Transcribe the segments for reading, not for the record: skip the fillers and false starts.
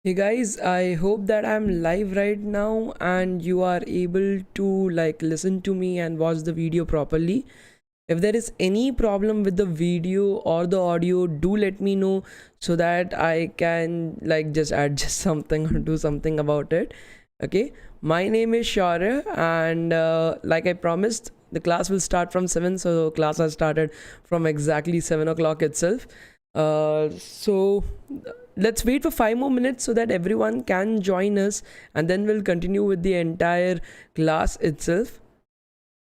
Hey guys, I hope that I'm live right now and you are able to listen to me and watch the video properly. If there is any problem with the video or the audio, do let me know so that I can just adjust something or do something about it. Okay, my name is Shaurya and like I promised, the class will start from 7, so class has started from exactly 7 o'clock itself. So let's wait for 5 more minutes so that everyone can join us, and then we'll continue with the entire class itself.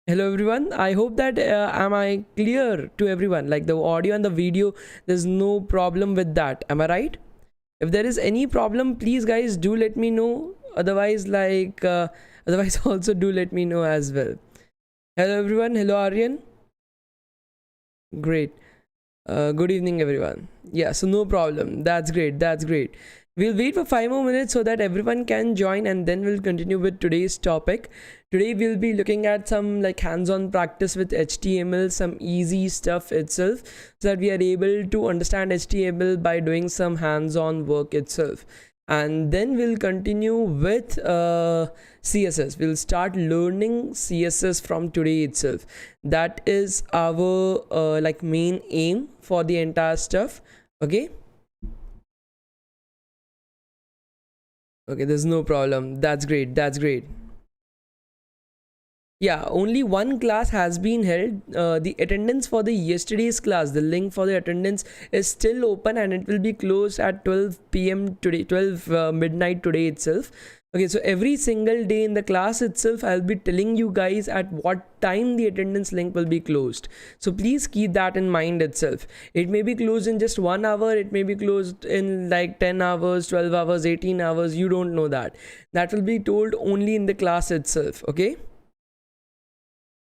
Hello everyone, I hope that am I clear to everyone, like the audio and the video, there's no problem with that, am I right? If there is any problem, please guys do let me know. Otherwise otherwise also do let me know as well. Hello everyone. Hello Aryan. Great. Good evening everyone. Yeah, so no problem. That's great. We'll wait for 5 more minutes so that everyone can join, and then we'll continue with today's topic. Today we'll be looking at some hands-on practice with HTML, some easy stuff itself, so that we are able to understand HTML by doing some hands-on work itself. And then we'll continue with CSS. We'll start learning CSS from today itself. That is our main aim for the entire stuff. Okay, there's no problem. That's great. Yeah, only one class has been held. The attendance for the yesterday's class, the link for the attendance is still open, and it will be closed at 12 p.m. today, 12 midnight today itself. Okay, so every single day in the class itself, I'll be telling you guys at what time the attendance link will be closed. So please keep that in mind itself. It may be closed in just 1 hour, it may be closed in 10 hours, 12 hours, 18 hours, you don't know that. That will be told only in the class itself, okay?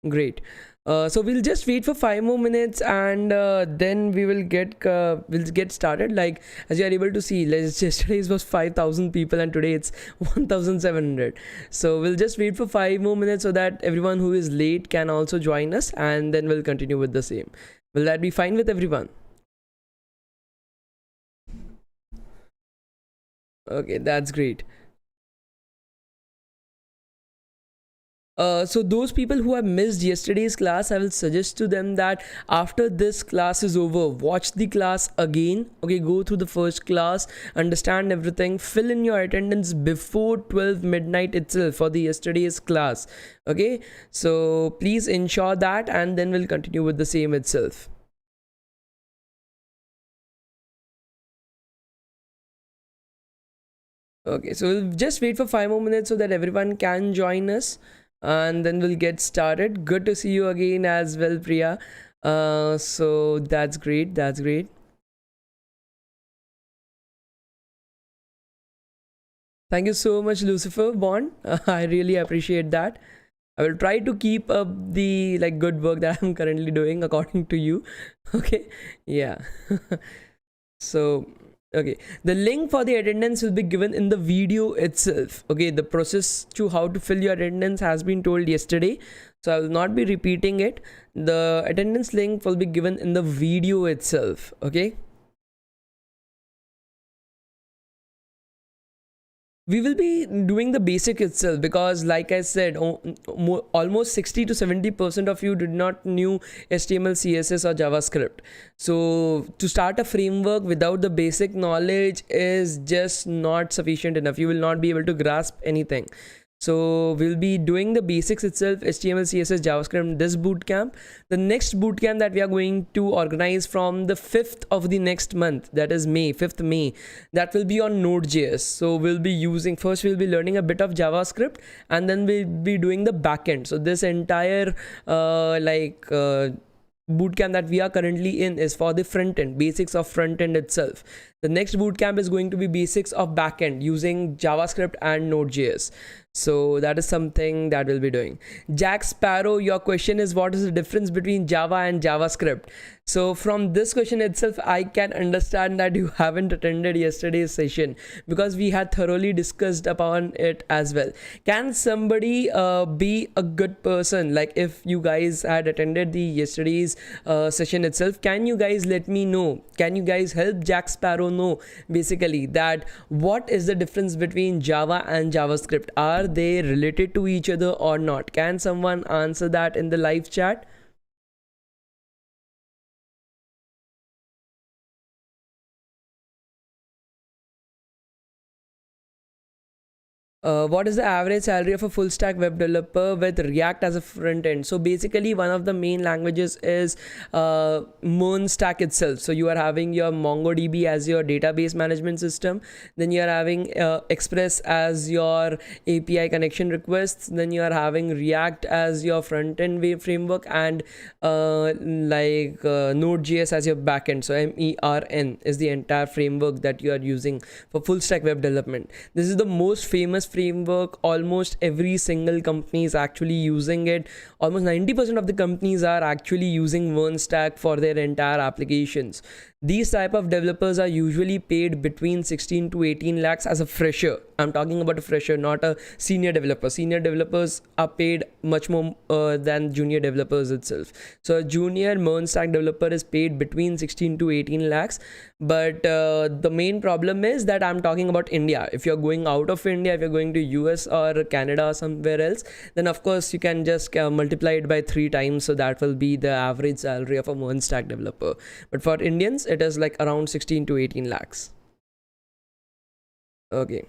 Great. So we'll just wait for 5 more minutes, and then we will get started. Like, as you are able to see, yesterday's was 5,000 people and today it's 1,700. So we'll just wait for 5 more minutes so that everyone who is late can also join us, and then we'll continue with the same. Will that be fine with everyone? Okay, that's great. So those people who have missed yesterday's class, I will suggest to them that after this class is over, watch the class again. Okay, go through the first class, understand everything, fill in your attendance before 12 midnight itself for the yesterday's class. Okay, so please ensure that, and then we'll continue with the same itself. Okay, so we'll just wait for 5 more minutes so that everyone can join us, and then we'll get started. Good to see you again as well, Priya. So that's great. Thank you so much, Lucifer Bond. I really appreciate that. I will try to keep up the good work that I'm currently doing according to you. Okay, yeah. So okay, the link for the attendance will be given in the video itself. Okay, the process to how to fill your attendance has been told yesterday, so I will not be repeating it. The attendance link will be given in the video itself. Okay, we will be doing the basic itself, because like I said, almost 60 to 70% of you did not knew HTML, CSS or JavaScript. So to start a framework without the basic knowledge is just not sufficient enough. You will not be able to grasp anything. So we'll be doing the basics itself, HTML, CSS, JavaScript, this bootcamp. The next bootcamp that we are going to organize from the 5th of the next month, that is May, 5th May, that will be on Node.js. So we'll be first we'll be learning a bit of JavaScript, and then we'll be doing the backend. So this entire bootcamp that we are currently in is for the front end, basics of front end itself. The next bootcamp is going to be basics of backend using JavaScript and Node.js. So that is something that we'll be doing. Jack Sparrow, your question is what is the difference between Java and JavaScript? So from this question itself, I can understand that you haven't attended yesterday's session, because we had thoroughly discussed upon it as well. Can somebody be a good person? Like if you guys had attended the yesterday's session itself, can you guys let me know? Can you guys help Jack Sparrow know basically that what is the difference between Java and JavaScript? Are they related to each other or not? Can someone answer that in the live chat? What is the average salary of a full stack web developer with React as a front end? So basically one of the main languages is Moon stack itself. So you are having your MongoDB as your database management system, then you are having Express as your API connection requests, then you are having React as your front end framework, and Node.js as your backend. So MERN is the entire framework that you are using for full stack web development. This is the most famous framework. Almost every single company is actually using it. Almost 90% of the companies are actually using Stack for their entire applications. These type of developers are usually paid between 16 to 18 lakhs as a fresher. I'm talking about a fresher, not a senior developer. Senior developers are paid much more than junior developers itself. So a junior Stack developer is paid between 16 to 18 lakhs. But the main problem is that I'm talking about India. If you're going out of India, if you're going to US or Canada or somewhere else, then of course you can just multiply it by 3 times. So that will be the average salary of a Stack developer. But for Indians, it is like around 16 to 18 lakhs. Okay.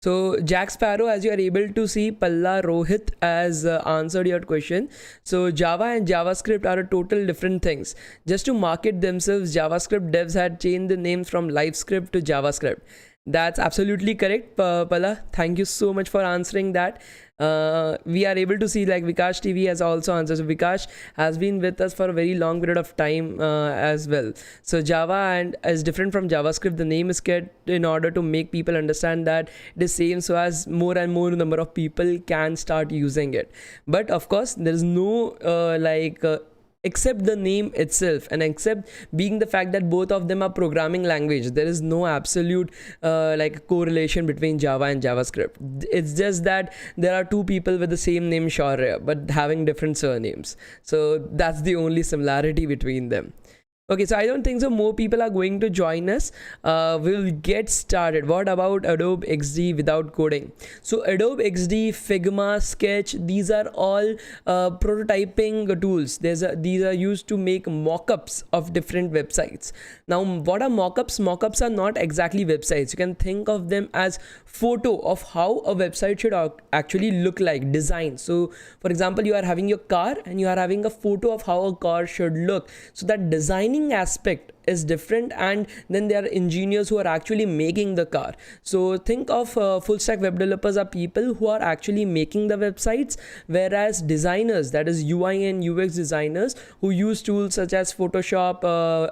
So Jack Sparrow, as you are able to see, Palla Rohit has answered your question. So Java and JavaScript are a total different things. Just to market themselves, JavaScript devs had changed the name from LiveScript to JavaScript. That's absolutely correct, Palla. Thank you so much for answering that. We are able to see like Vikash TV has also answered. So Vikash has been with us for a very long period of time as well. So Java and is different from JavaScript. The name is kept in order to make people understand that it is same, so as more and more number of people can start using it. But of course, there is no except the name itself, and except being the fact that both of them are programming language, there is no absolute correlation between Java and JavaScript. It's just that there are two people with the same name Shaurya but having different surnames. So that's the only similarity between them. Okay, so I don't think so more people are going to join us. We'll get started. What about Adobe Xd without coding? So Adobe Xd, Figma, Sketch, these are all prototyping tools. These are used to make mockups of different websites. Now, what are mockups? Mockups are not exactly websites. You can think of them as photo of how a website should actually look like, design. So for example, you are having your car and you are having a photo of how a car should look. So that designing aspect is different, and then there are engineers who are actually making the car. So think of full stack web developers are people who are actually making the websites, whereas designers, that is UI and UX designers, who use tools such as Photoshop,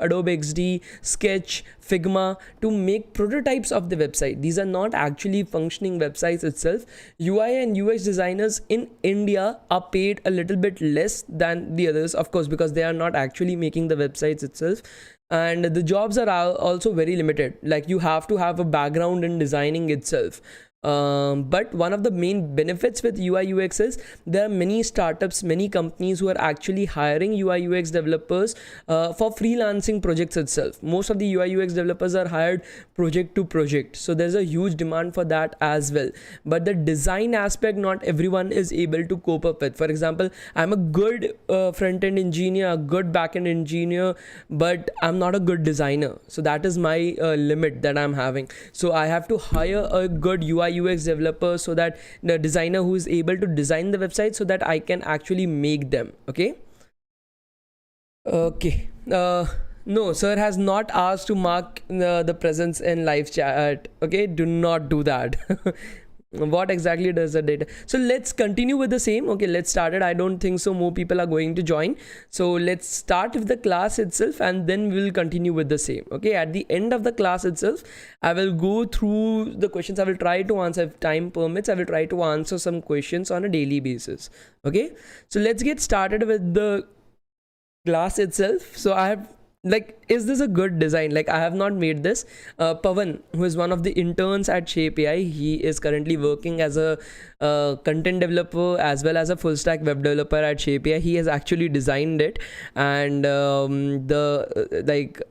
Adobe Xd, Sketch, Figma to make prototypes of the website. These are not actually functioning websites itself. UI and UX designers in India are paid a little bit less than the others, of course, because they are not actually making the websites itself. And the jobs are also very limited. Like you have to have a background in designing itself. But one of the main benefits with UI UX is there are many startups, many companies who are actually hiring UI UX developers for freelancing projects itself. Most of the UI UX developers are hired project to project, so there's a huge demand for that as well. But the design aspect, not everyone is able to cope up with. For example, I'm a good front-end engineer, a good back-end engineer, but I'm not a good designer. So that is my limit that I'm having. So I have to hire a good UI UX developer, so that the designer who is able to design the website, so that I can actually make them. Okay. No, sir has not asked to mark the presence in live chat. Okay, do not do that. what exactly does the data? So let's continue with the same. Okay, let's start it. I don't think so more people are going to join, so let's start with the class itself and then we'll continue with the same. Okay, at the end of the class itself I will go through the questions. I will try to answer, if time permits I will try to answer some questions on a daily basis. Okay, so let's get started with the class itself. So I have, like, is this a good design? Like, I have not made this. Pavan, who is one of the interns at Shape AI, he is currently working as a content developer as well as a full stack web developer at Shape AI. He has actually designed it, and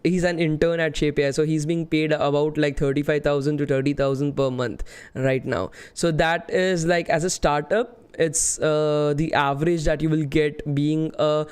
he's an intern at Shape AI, so he's being paid about like 35,000 to 30,000 per month right now. So that is like, as a startup, it's the average that you will get being a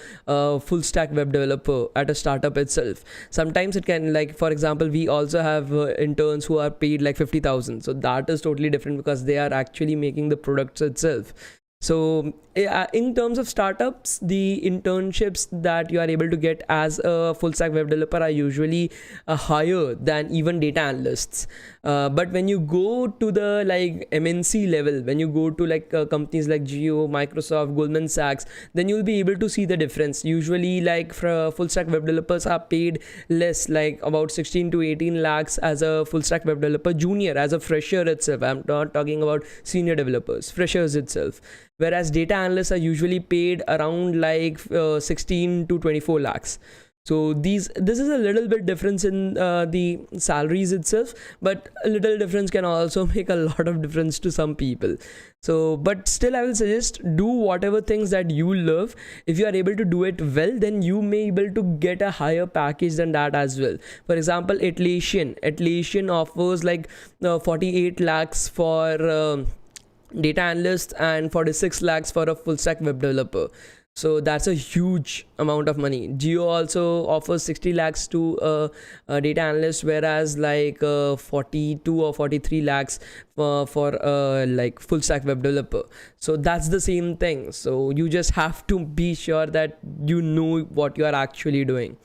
full stack web developer at a startup itself. Sometimes it can, like, for example, we also have interns who are paid like 50,000, so that is totally different because they are actually making the products itself. So in terms of startups, the internships that you are able to get as a full stack web developer are usually higher than even data analysts. But when you go to the like MNC level, when you go to like companies like Geo, Microsoft, Goldman Sachs, then you'll be able to see the difference. Usually, like, for full stack web developers are paid less, like about 16 to 18 lakhs as a full stack web developer junior, as a fresher itself. I'm not talking about senior developers, freshers itself. Whereas data analysts are usually paid around like 16 to 24 lakhs. So this is a little bit difference in the salaries itself, but a little difference can also make a lot of difference to some people. So, but still I will suggest, do whatever things that you love. If you are able to do it well, then you may be able to get a higher package than that as well. For example, Atlassian offers like 48 lakhs for data analyst and 46 lakhs for a full stack web developer. So that's a huge amount of money. Geo also offers 60 lakhs to a data analyst, whereas like 42 or 43 lakhs for like full stack web developer. So that's the same thing. So you just have to be sure that you know what you are actually doing.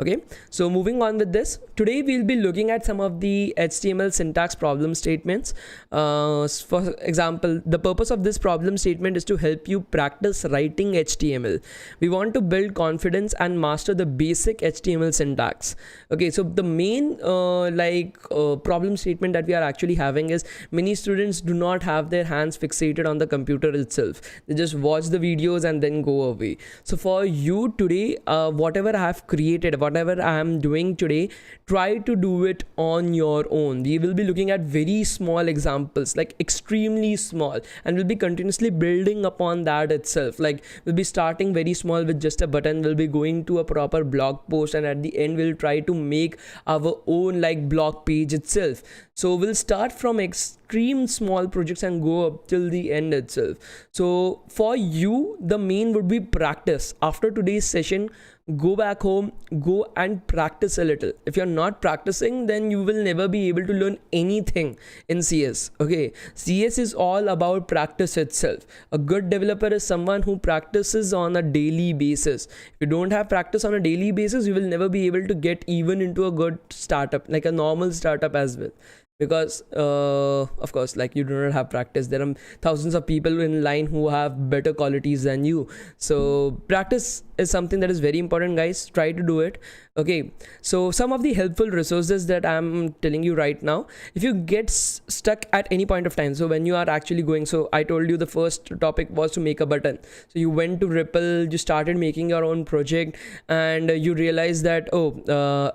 Okay, so moving on with this, today we'll be looking at some of the HTML syntax problem statements. For example, the purpose of this problem statement is to help you practice writing HTML. We want to build confidence and master the basic HTML syntax. Okay, so the main problem statement that we are actually having is, many students do not have their hands fixated on the computer itself. They just watch the videos and then go away. So for you today, whatever I have created, whatever I am doing today, try to do it on your own. We will be looking at very small examples, like extremely small, and we'll be continuously building upon that itself. Like, we'll be starting very small with just a button, we'll be going to a proper blog post, and at the end we'll try to make our own like blog page itself. So we'll start from extreme small projects and go up till the end itself. So for you, the main would be practice. After today's session, go back home, go and practice a little. If you're not practicing, then you will never be able to learn anything in CS. Okay, CS is all about practice itself. A good developer is someone who practices on a daily basis. If you don't have practice on a daily basis, you will never be able to get even into a good startup, like a normal startup as well. Because of course, like, you do not have practice. There are thousands of people in line who have better qualities than you. So practice is something that is very important, guys. Try to do it. Okay, so some of the helpful resources that I'm telling you right now, if you get stuck at any point of time, so when you are actually going, so I told you the first topic was to make a button. So you went to Ripple, you started making your own project, and you realized that,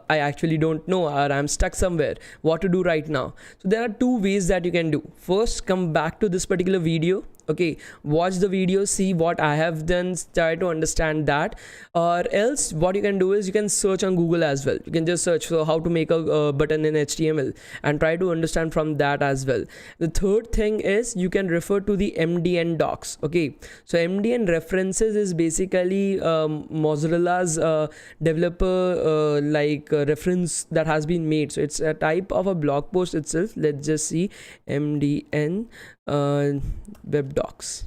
I actually don't know, or I'm stuck somewhere, what to do right now. So there are two ways that you can do. First, come back to this particular video. Okay, watch the video, see what I have done, try to understand that. Or else what you can do is you can search on Google as well. You can just search for how to make a button in HTML and try to understand from that as well. The third thing is you can refer to the Mdn docs. Okay, so Mdn References is basically Mozilla's developer reference that has been made. So it's a type of a blog post itself. Let's just see Mdn web docs.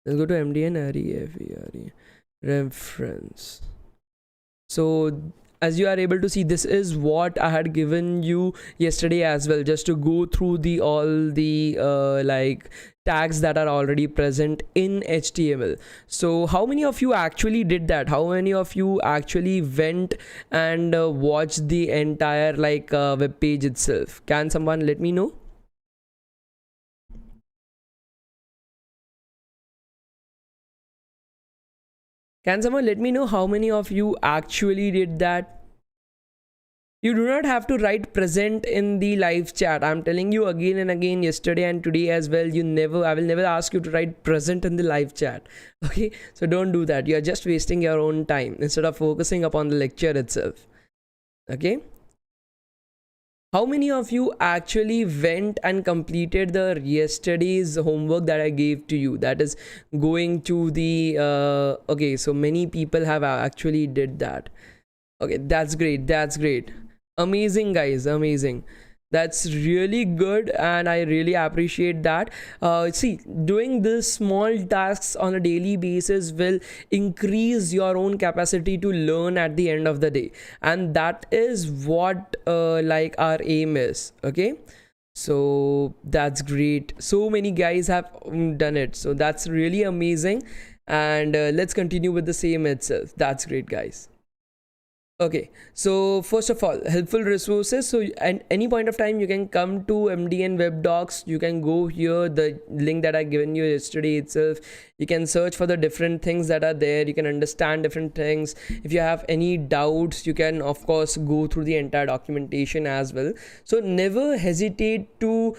Let's go to Mdn reference. So as you are able to see, this is what I had given you yesterday as well, just to go through the all the like tags that are already present in HTML. So how many of you actually did that? How many of you actually went and watched the entire like web page itself? Can someone let me know? Can someone let me know how many of you actually did that? You do not have to write present in the live chat. I'm telling you again and again, yesterday and today as well. I will never ask you to write present in the live chat. Okay, so don't do that. You are just wasting your own time instead of focusing upon the lecture itself. Okay. How many of you actually went and completed the yesterday's homework that I gave to you? That is going to the okay, so many people have actually did that. Okay, that's great. That's great. Amazing, guys. Amazing. That's really good, and I really appreciate that. See, doing these small tasks on a daily basis will increase your own capacity to learn at the end of the day, and that is what like our aim is. Okay, so that's great. So many guys have done it, so that's really amazing. And let's continue with the same itself. That's great, guys. Okay, so first of all, helpful resources. So at any point of time, you can come to Mdn Web Docs. You can go here, the link that I given you yesterday itself. You can search for the different things that are there. You can understand different things. If you have any doubts, you can of course go through the entire documentation as well. So never hesitate to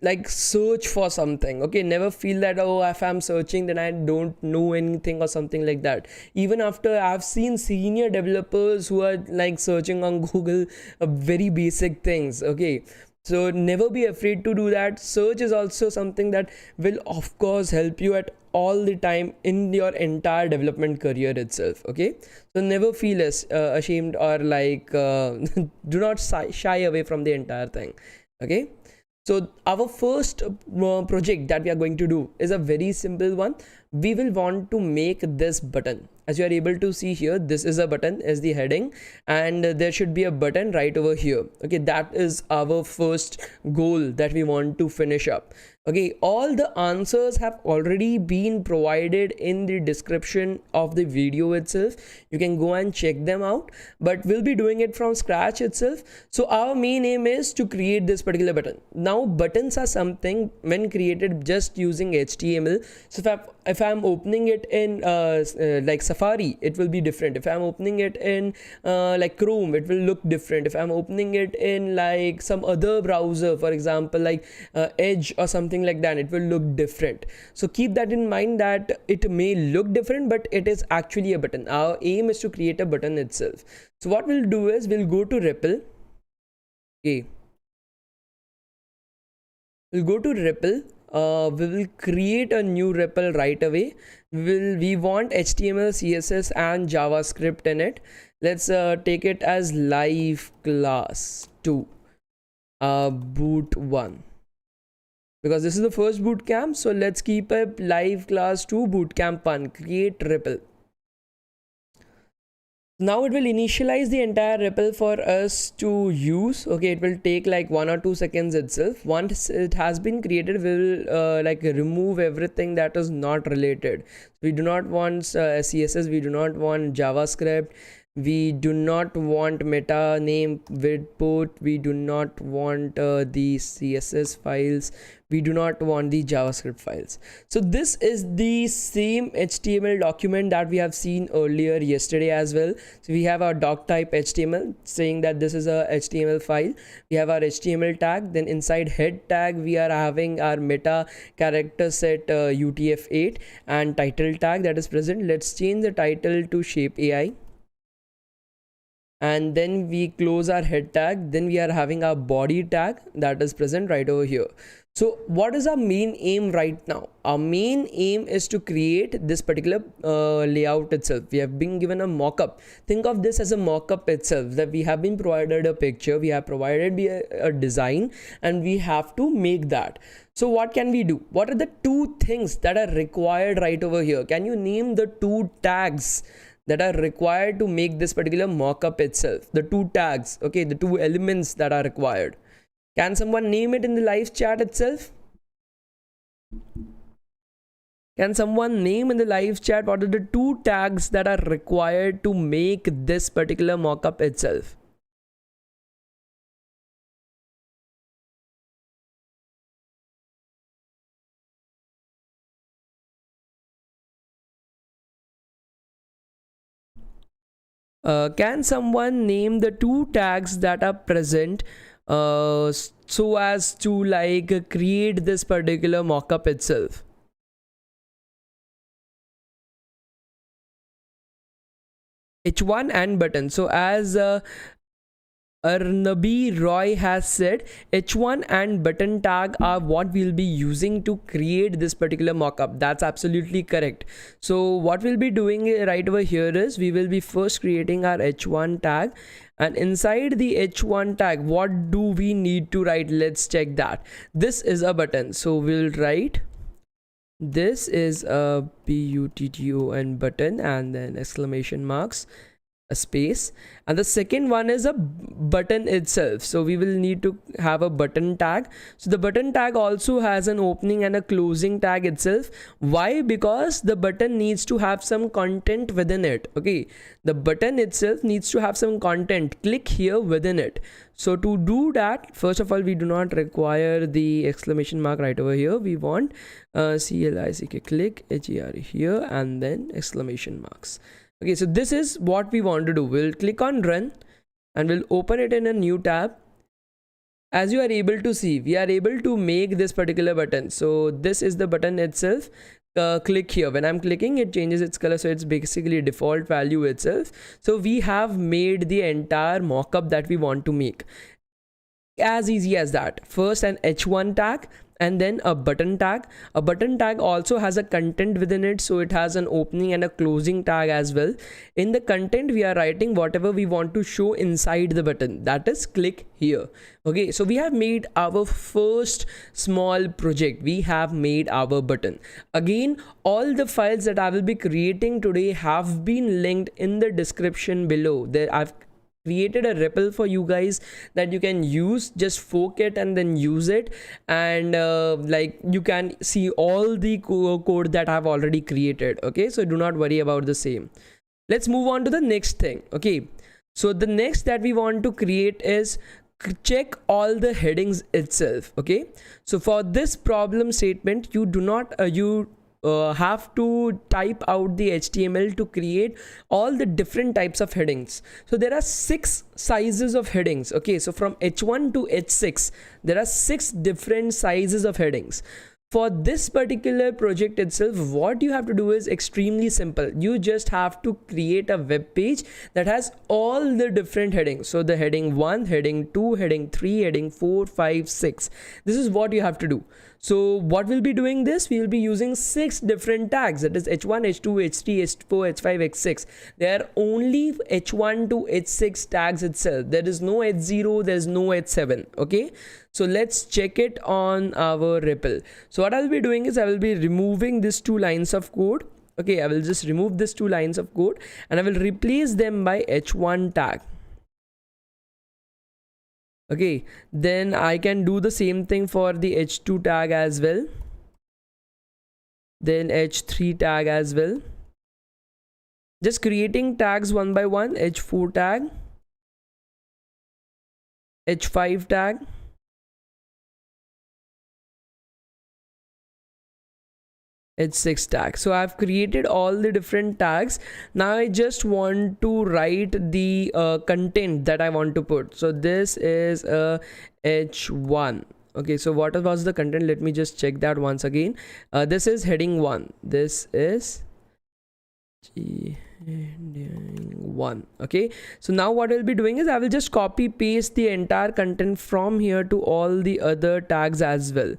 like search for something. Okay, never feel that, oh, if I'm searching then I don't know anything or something like that. Even after I've seen senior developers who are like searching on Google very basic things. Okay, so never be afraid to do that. Search is also something that will of course help you at all the time in your entire development career itself. Okay, so never feel ashamed or like do not shy away from the entire thing. Okay, so our first project that we are going to do is a very simple one. We will want to make this button. As you are able to see here, this is a button as the heading, and there should be a button right over here. Okay, that is our first goal that we want to finish up. Okay, all the answers have already been provided in the description of the video itself. You can go and check them out, but we'll be doing it from scratch itself. So our main aim is to create this particular button. Now buttons are something when created just using HTML. So if I'm opening it in like Safari, it will be different. If I'm opening it in like Chrome, it will look different. If I'm opening it in like some other browser, for example like Edge or something like that, it will look different. So keep that in mind that it may look different, but it is actually a button. Our aim is to create a button itself. So what we'll do is we'll go to REPL. Okay, we'll go to REPL. We will create a new REPL right away. We want HTML, CSS and JavaScript in it. Let's take it as live class 2 boot 1, because this is the first bootcamp. So let's keep a live class 2 bootcamp 1, create REPL. Now it will initialize the entire REPL for us to use. Okay, it will take like 1 or 2 seconds itself. Once it has been created, we will like remove everything that is not related. We do not want CSS, we do not want JavaScript, we do not want meta name widport, we do not want the CSS files, we do not want the JavaScript files. So this is the same HTML document that we have seen earlier yesterday as well. So we have our doc type HTML saying that this is a HTML file. We have our HTML tag, then inside head tag we are having our meta character set UTF-8 and title tag that is present. Let's change the title to shape AI. And then we close our head tag. Then we are having our body tag that is present right over here. So what is our main aim right now? Our main aim is to create this particular layout itself. We have been given a mockup. Think of this as a mockup itself, that we have been provided a picture, we have provided a design, and we have to make that. So what can we do? What are the two things that are required right over here? Can you name the two tags that are required to make this particular mockup itself, the two tags, okay, the two elements that are required. Can someone name it in the live chat itself? Can someone name in the live chat what are the two tags that are required to make this particular mockup itself? Can someone name the two tags that are present so as to like create this particular mockup itself? H1 and button. So as Arnabi Roy has said, H1 and button tag are what we'll be using to create this particular mockup. That's absolutely correct. So what we'll be doing right over here is we will be first creating our H1 tag, and inside the H1 tag, what do we need to write? Let's check that. This is a button, so we'll write this is a button button and then exclamation marks, a space, and the second one is a button itself, so we will need to have a button tag. So the button tag also has an opening and a closing tag itself. Why? Because the button needs to have some content within it. Okay, the button itself needs to have some content. Click here within it. So to do that, first of all, we do not require the exclamation mark right over here. We want click HER here and then exclamation marks. Okay, so this is what we want to do. We'll click on run and we'll open it in a new tab. As you are able to see, we are able to make this particular button. So this is the button itself. Click here. When I'm clicking, it changes its color, so it's basically default value itself. So we have made the entire mockup that we want to make. As easy as that. First an H1 tag and then a button tag. A button tag also has a content within it, so it has an opening and a closing tag as well. In the content, we are writing whatever we want to show inside the button, that is click here. Okay, so we have made our first small project. We have made our button. Again, all the files that I will be creating today have been linked in the description below. There I've created a REPL for you guys that you can use. Just fork it and then use it, and like you can see all the code that I've already created. Okay, so do not worry about the same. Let's move on to the next thing. Okay, so the next that we want to create is check all the headings itself. Okay, so for this problem statement, you do not have to type out the HTML to create all the different types of headings. So there are 6 sizes of headings. Okay, so from H1 to H6 there are 6 different sizes of headings. For this particular project itself, what you have to do is extremely simple. You just have to create a web page that has all the different headings. So the heading 1, heading 2, heading 3, heading 4, 5, 6. This is what you have to do. So what we'll be doing this, we will be using 6 different tags, that is H1, H2, H3, H4, H5, H6. They are only H1 to H6 tags itself. There is no H0, there is no H7. Okay, so let's check it on our REPL. So what I'll be doing is I will be removing these 2 lines of code. Okay, I will just remove these 2 lines of code and I will replace them by H1 tag. Okay, then I can do the same thing for the H2 tag as well, then H3 tag as well. Just creating tags one by one. H4 tag, H5 tag, H6 tag. So I've created all the different tags. Now I just want to write the content that I want to put. So this is a H1. Okay, so what was the content? Let me just check that once again. This is heading 1. This is heading 1. Okay, so now what I'll be doing is I will just copy paste the entire content from here to all the other tags as well.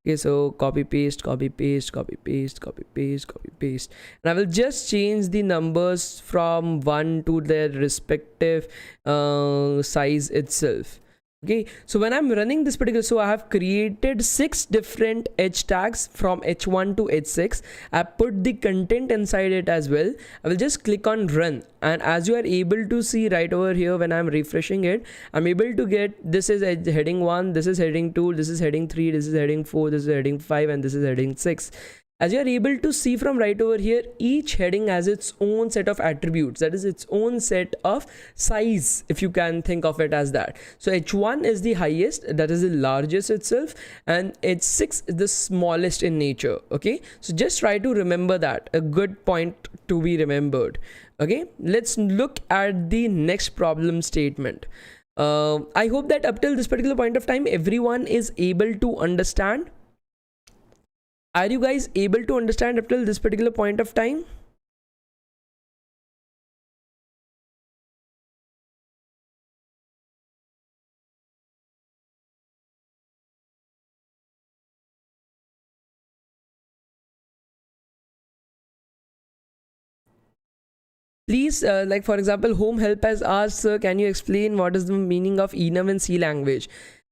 Okay, so copy paste, copy paste, copy paste, copy paste, copy paste, and I will just change the numbers from 1 to their respective size itself. Okay, so when I'm running this particular, so I have created 6 different h tags from h1 to h6. I put the content inside it as well. I will just click on run, and as you are able to see right over here, when I'm refreshing it, I'm able to get, this is heading 1, this is heading 2, this is heading 3, this is heading 4, this is heading 5, and this is heading 6. As you are able to see from right over here, each heading has its own set of attributes, that is its own set of size, if you can think of it as that. So h1 is the highest, that is the largest itself, and h6 is the smallest in nature. Okay, so just try to remember that, a good point to be remembered. Okay, let's look at the next problem statement. I hope that up till this particular point of time everyone is able to understand. Are you guys able to understand up till this particular point of time? Please, like for example, home help has asked, sir, can you explain what is the meaning of enum in C language?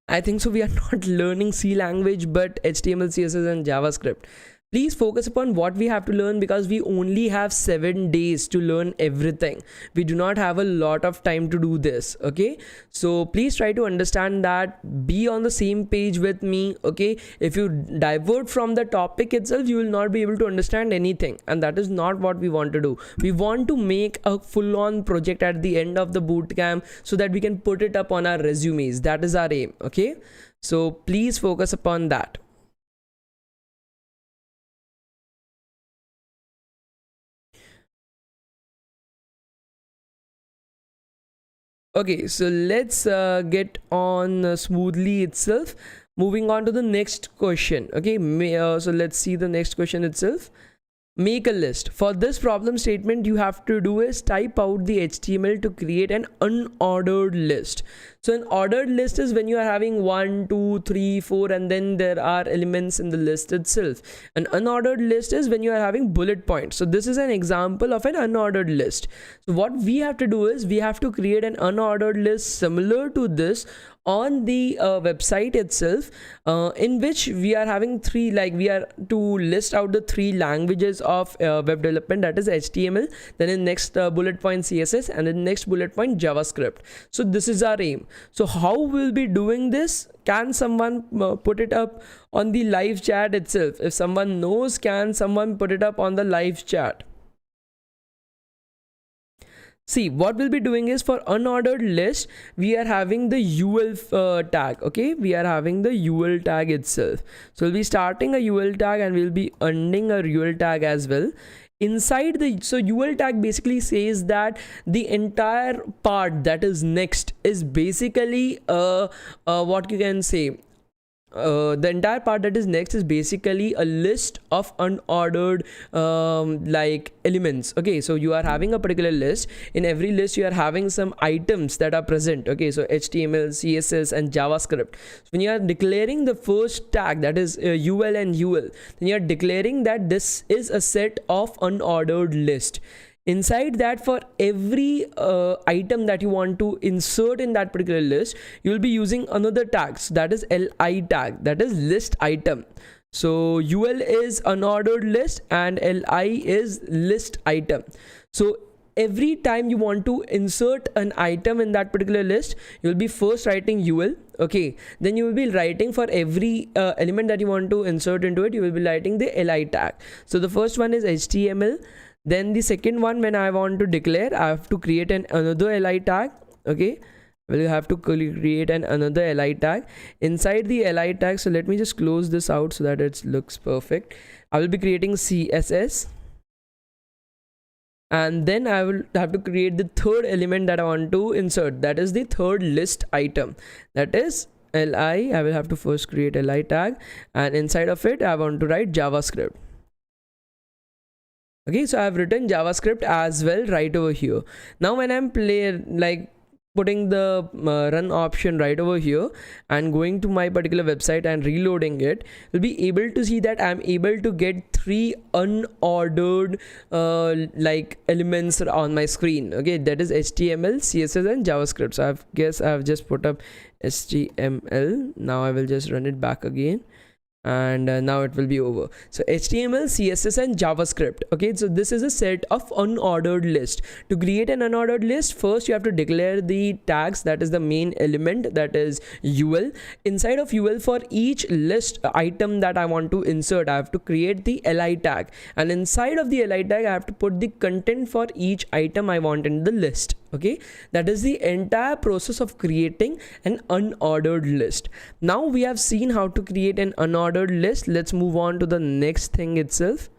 I think so we are not learning C language, but HTML, CSS and JavaScript. Please focus upon what we have to learn, because we only have 7 days to learn everything. We do not have a lot of time to do this. Okay, so please try to understand that, be on the same page with me. Okay, if you divert from the topic itself, you will not be able to understand anything, and that is not what we want to do. We want to make a full-on project at the end of the bootcamp so that we can put it up on our resumes. That is our aim. Okay, so please focus upon that. Okay, so let's get on smoothly itself. Moving on to the next question. Okay, so let's see the next question itself. Make a list. For this problem statement, you have to do is type out the HTML to create an unordered list. So an ordered list is when you are having 1, 2, 3, 4, and then there are elements in the list itself. An unordered list is when you are having bullet points. So this is an example of an unordered list. So what we have to do is we have to create an unordered list similar to this on the website itself, in which we are having three, like we are to list out the 3 languages of web development, that is HTML, then in next bullet point CSS, and then next bullet point JavaScript. So this is our aim. So how we'll be doing this? Can someone put it up on the live chat itself? If someone knows, can someone put it up on the live chat? See, what we'll be doing is, for unordered list, we are having the UL tag. Okay, we are having the UL tag itself. So we'll be starting a UL tag and we'll be ending a UL tag as well. Inside the, so UL tag basically says that the entire part that is next is basically what you can say, the entire part that is next is basically a list of unordered like elements. Okay, so you are having a particular list. In every list you are having some items that are present. Okay, so HTML, CSS and JavaScript. So when you are declaring the first tag, that is UL and UL, then you are declaring that this is a set of unordered list. Inside that, for every item that you want to insert in that particular list, you will be using another tag. So that is li tag, that is list item. So ul is unordered list and li is list item. So every time you want to insert an item in that particular list, you will be first writing ul. Okay, then you will be writing for every element that you want to insert into it, you will be writing the li tag. So the first one is HTML. Then the second one, when I want to declare, I have to create another li tag. Okay, we'll have to create another li tag inside the li tag. So let me just close this out so that it looks perfect. I will be creating CSS, and then I will have to create the third element that I want to insert, that is the third list item, that is li. I will have to first create li tag, and inside of it I want to write JavaScript. Okay, so I've written JavaScript as well right over here. Now when I'm putting the run option right over here and going to my particular website and reloading it, you'll be able to see that I'm able to get 3 unordered like elements on my screen. Okay, that is HTML, CSS and JavaScript. So I've just put up HTML. Now I will just run it back again, and now it will be over. So HTML, CSS and JavaScript. Okay, so this is a set of unordered list. To create an unordered list, first you have to declare the tags, that is the main element, that is UL. Inside of UL, for each list item that I want to insert, I have to create the li tag, and inside of the li tag I have to put the content for each item I want in the list. Okay, that is the entire process of creating an unordered list. Now we have seen how to create an unordered list. Let's move on to the next thing itself.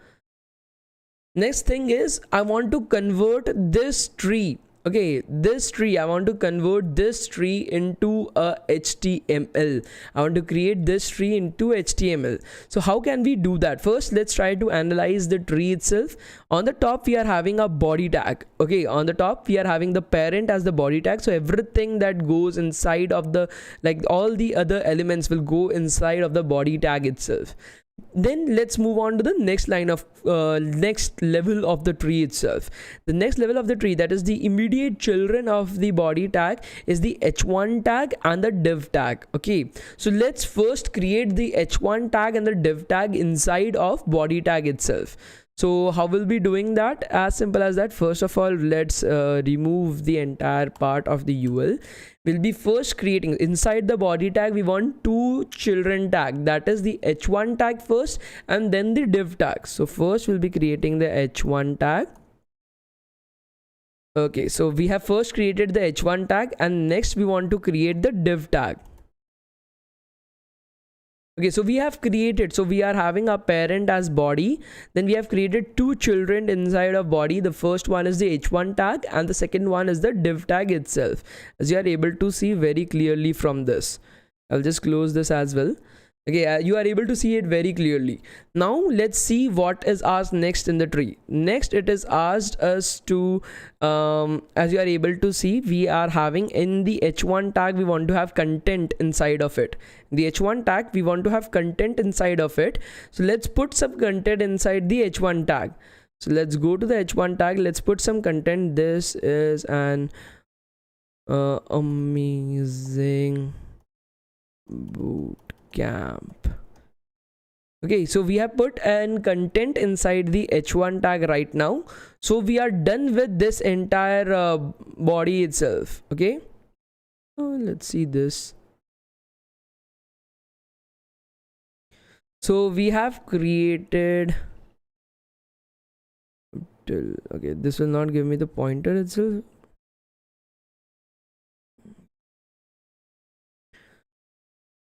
Next thing is, I want to convert this tree. Okay, this tree, I want to convert this tree into a HTML. I want to create this tree into HTML. So how can we do that? First, let's try to analyze the tree itself. On the top, we are having a body tag. Okay, on the top, we are having the parent as the body tag. So everything that goes inside of the, like all the other elements will go inside of the body tag itself. Then let's move on to the next line of next level of the tree itself. The next level of the tree, that is the immediate children of the body tag, is the h1 tag and the div tag. Okay, so let's first create the h1 tag and the div tag inside of body tag itself. So how will be doing that? As simple as that. First of all, let's remove the entire part of the UL. We'll be first creating inside the body tag, we want 2 children tag, that is the h1 tag first and then the div tag. So first we'll be creating the h1 tag. Okay, so we have first created the h1 tag and next we want to create the div tag. Okay, so we have created, so we are having a parent as body, then we have created 2 children inside of body. The first one is the h1 tag and the second one is the div tag itself, as you are able to see very clearly from this. I'll just close this as well. Okay, you are able to see it very clearly. Now let's see what is asked next in the tree. Next, it is asked us to, as you are able to see, we are having in the h1 tag, we want to have content inside of it. The h1 tag, we want to have content inside of it. So let's put some content inside the h1 tag. So let's go to the h1 tag. Let's put some content. This is an amazing bootcamp. Okay, so we have put an content inside the h1 tag right now. So we are done with this entire body itself. Okay, let's see this. So we have created okay, this will not give me the pointer itself.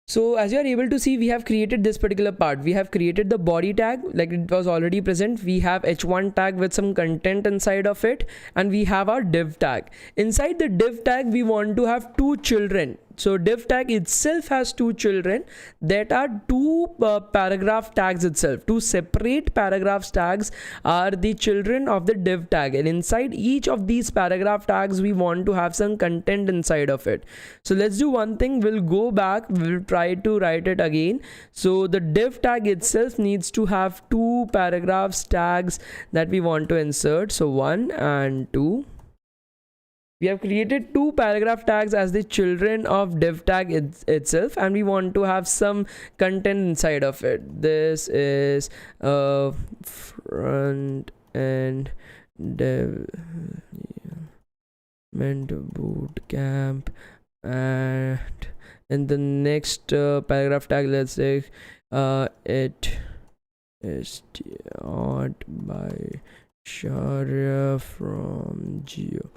So as you are able to see, we have created this particular part. We have created the body tag, like it was already present. We have h1 tag with some content inside of it, and we have our div tag. Inside the div tag, we want to have 2 children. So div tag itself has 2 children. That are 2 paragraph tags itself. 2 separate paragraph tags are the children of the div tag, and inside each of these paragraph tags we want to have some content inside of it. So let's do one thing. We'll go back, we'll try to write it again. So the div tag itself needs to have 2 paragraphs tags that we want to insert. So 1 and 2. We have created 2 paragraph tags as the children of div tag itself, and we want to have some content inside of it. This is a front end development bootcamp, and in the next paragraph tag, let's say it is taught by Sharia from Geo.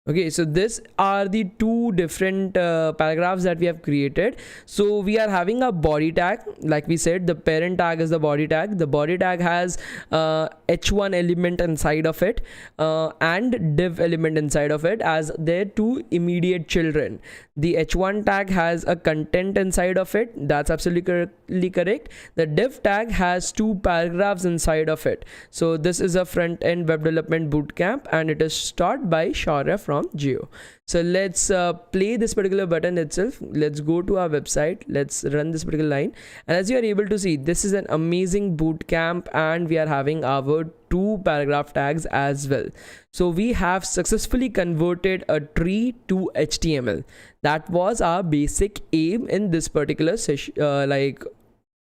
Okay, so these are the 2 different paragraphs that we have created. So we are having a body tag. Like we said, the parent tag is the body tag. The body tag has h1 element inside of it and div element inside of it as their 2 immediate children. The h1 tag has a content inside of it. That's absolutely correct. The div tag has 2 paragraphs inside of it. So this is a front end web development bootcamp, and it is taught by Sharia from from Geo. So let's play this particular button itself. Let's go to our website. Let's run this particular line. And as you are able to see, this is an amazing bootcamp, and we are having our 2 paragraph tags as well. So we have successfully converted a tree to HTML. That was our basic aim in this particular session,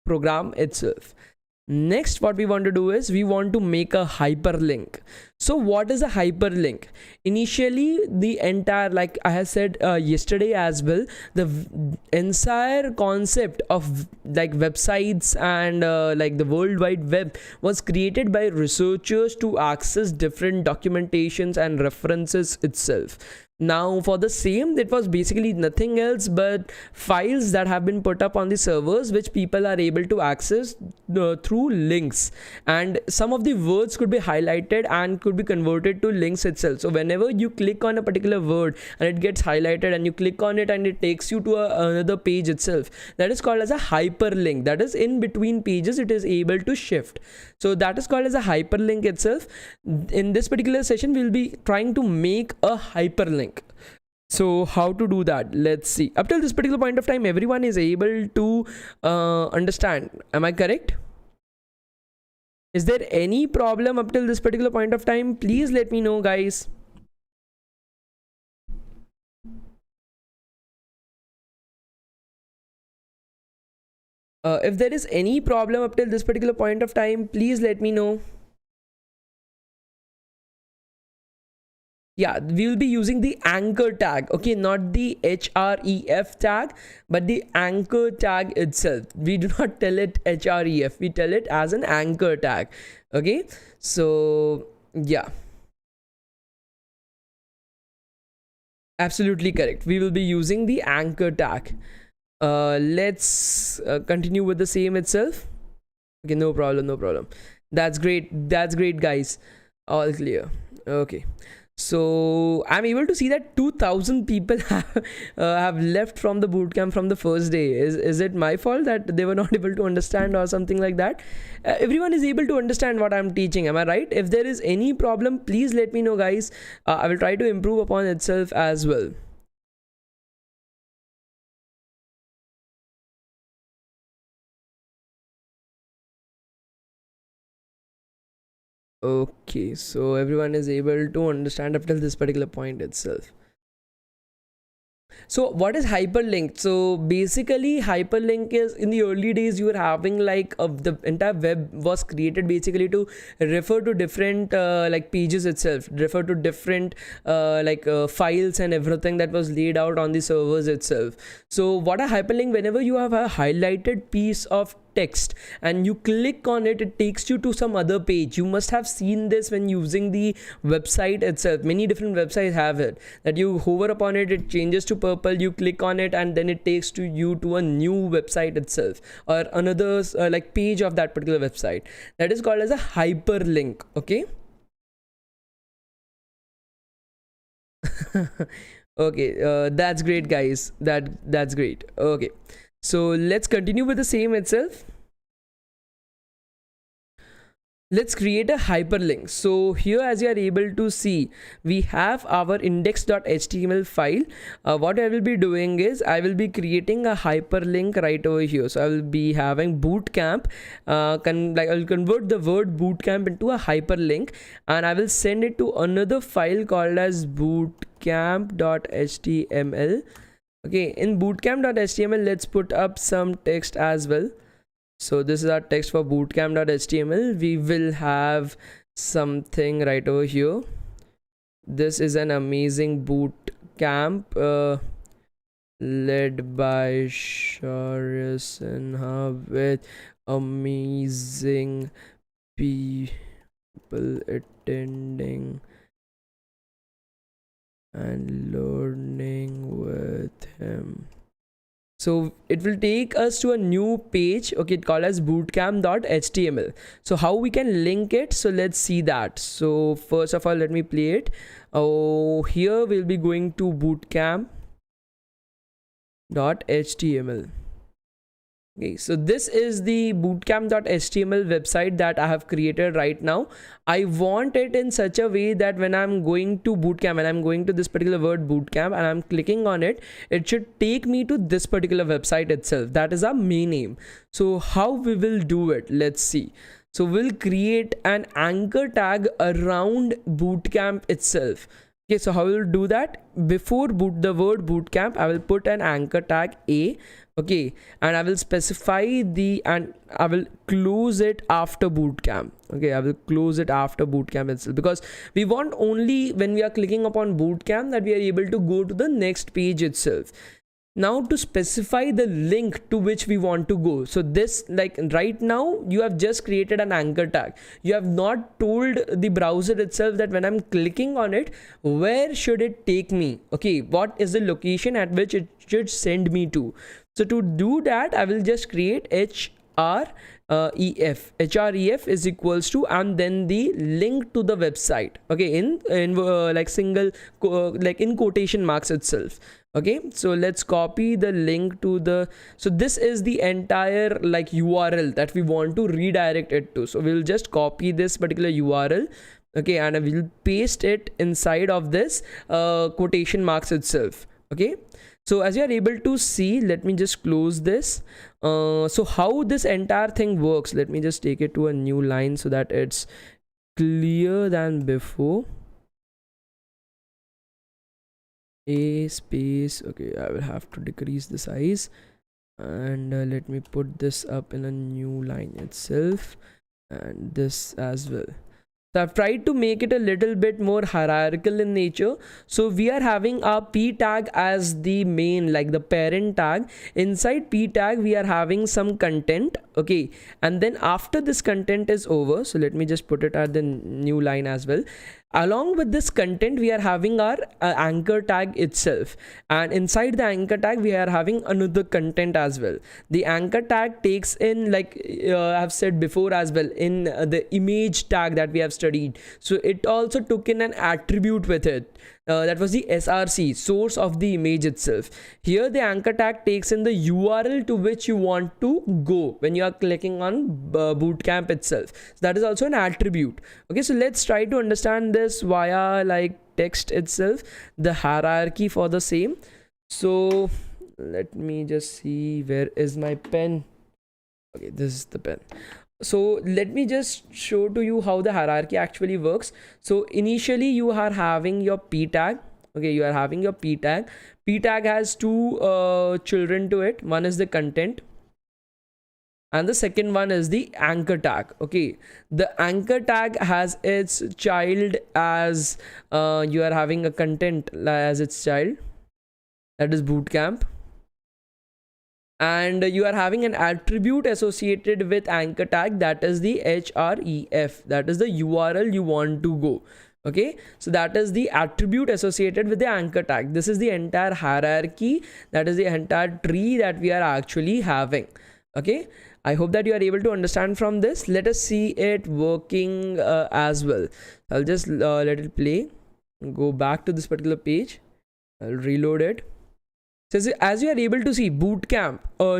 program itself. Next, what we want to do is we want to make a hyperlink. So what is a hyperlink? Initially, the entire, like I have said yesterday as well, the entire concept of like websites and like the World Wide Web was created by researchers to access different documentations and references itself. Now for the same, it was basically nothing else but files that have been put up on the servers, which people are able to access through links, and some of the words could be highlighted and could be converted to links itself. So whenever you click on a particular word and it gets highlighted and you click on it and it takes you to another page itself, that is called as a hyperlink. That is in between pages, it is able to shift. So that is called as a hyperlink itself. In this particular session, we'll be trying to make a hyperlink. So how to do that? Let's see. Up till this particular point of time, everyone is able to understand. Am I correct? Is there any problem up till this particular point of time? Please let me know, guys. If there is any problem up till this particular point of time, please let me know. Yeah, we will be using the anchor tag. Okay, not the href tag, but the anchor tag itself. We do not tell it href, we tell it as an anchor tag. Okay, so yeah, absolutely correct. We will be using the anchor tag. Let's continue with the same itself. Okay, no problem. That's great guys, all clear. Okay, so I'm able to see that 2,000 people have left from the bootcamp from the first day. Is it my fault that they were not able to understand or something like that? Everyone is able to understand what I'm teaching, am I right? If there is any problem, please let me know, guys. I will try to improve upon itself as well. Okay, so everyone is able to understand up till this particular point itself. So what is hyperlink? So basically hyperlink is, in the early days you were having like the entire web was created basically to refer to different like pages itself, refer to different files and everything that was laid out on the servers itself. So what a hyperlink, whenever you have a highlighted piece of text and you click on it, it takes you to some other page. You must have seen this when using the website itself. Many different websites have it, that you hover upon it, it changes to purple, you click on it, and then it takes to you to a new website itself, or another like page of that particular website. That is called as a hyperlink. Okay. Okay, that's great, guys. That's great. Okay, so let's continue with the same itself. Let's create a hyperlink. So here, as you are able to see, we have our index.html file. What I will be doing is I will be creating a hyperlink right over here. So I will be having bootcamp, I will convert the word bootcamp into a hyperlink, and I will send it to another file called as bootcamp.html. Okay, in bootcamp.html, let's put up some text as well. So this is our text for bootcamp.html. We will have something right over here. This is an amazing bootcamp led by Sharia Sinha with amazing people attending and learning with him. So it will take us to a new page, okay, called as bootcamp.html. So how we can link it? So let's see that. So first of all, let me play it. Oh, here we'll be going to bootcamp.html. Okay, so this is the bootcamp.html website that I have created right now. I want it in such a way that when I'm going to bootcamp and I'm going to this particular word bootcamp and I'm clicking on it, it should take me to this particular website itself. That is our main aim. So how we will do it? Let's see. So we'll create an anchor tag around bootcamp itself. Okay, so how we'll do that? Before the word bootcamp, I will put an anchor tag A. Okay, and I will specify and I will close it after bootcamp. Okay, I will close it after bootcamp itself, because we want only when we are clicking upon bootcamp that we are able to go to the next page itself. Now to specify the link to which we want to go, so this, like right now you have just created an anchor tag. You have not told the browser itself that when I'm clicking on it, where should it take me? Okay, what is the location at which it should send me to? So to do that, I will just create href. Href is equals to and then the link to the website. Okay, in like single like in quotation marks itself. Okay, so let's copy the link to the, so this is the entire like URL that we want to redirect it to. So we'll just copy this particular URL. Okay, and I will paste it inside of this quotation marks itself. Okay, so as you are able to see, let me just close this. So how this entire thing works, let me just take it to a new line so that it's clear than before. A space, okay, I will have to decrease the size, and let me put this up in a new line itself, and this as well. So I've tried to make it a little bit more hierarchical in nature. So we are having our p tag as the main, like the parent tag. Inside p tag we are having some content. Okay, and then after this content is over, so let me just put it at the new line as well. Along with this content we are having our anchor tag itself, and inside the anchor tag we are having another content as well. The anchor tag takes in, like I've said before as well, in the image tag that we have studied, so it also took in an attribute with it. That was the SRC, source of the image itself. Here the anchor tag takes in the URL to which you want to go when you are clicking on bootcamp itself. So that is also an attribute. Okay, so let's try to understand this via like text itself, the hierarchy for the same. So let me just see, where is my pen? Okay, this is the pen. So let me just show to you how the hierarchy actually works. So initially you are having your p tag. Okay, you are having your p tag. P tag has two children to it. One is the content and the second one is the anchor tag. Okay, the anchor tag has its child as you are having a content as its child, that is bootcamp, and you are having an attribute associated with anchor tag, that is the href, that is the URL you want to go. Okay, so that is the attribute associated with the anchor tag. This is the entire hierarchy, that is the entire tree that we are actually having. Okay, I hope that you are able to understand from this. Let us see it working as well. I'll just let it play, go back to this particular page, I'll reload it. So as you are able to see, bootcamp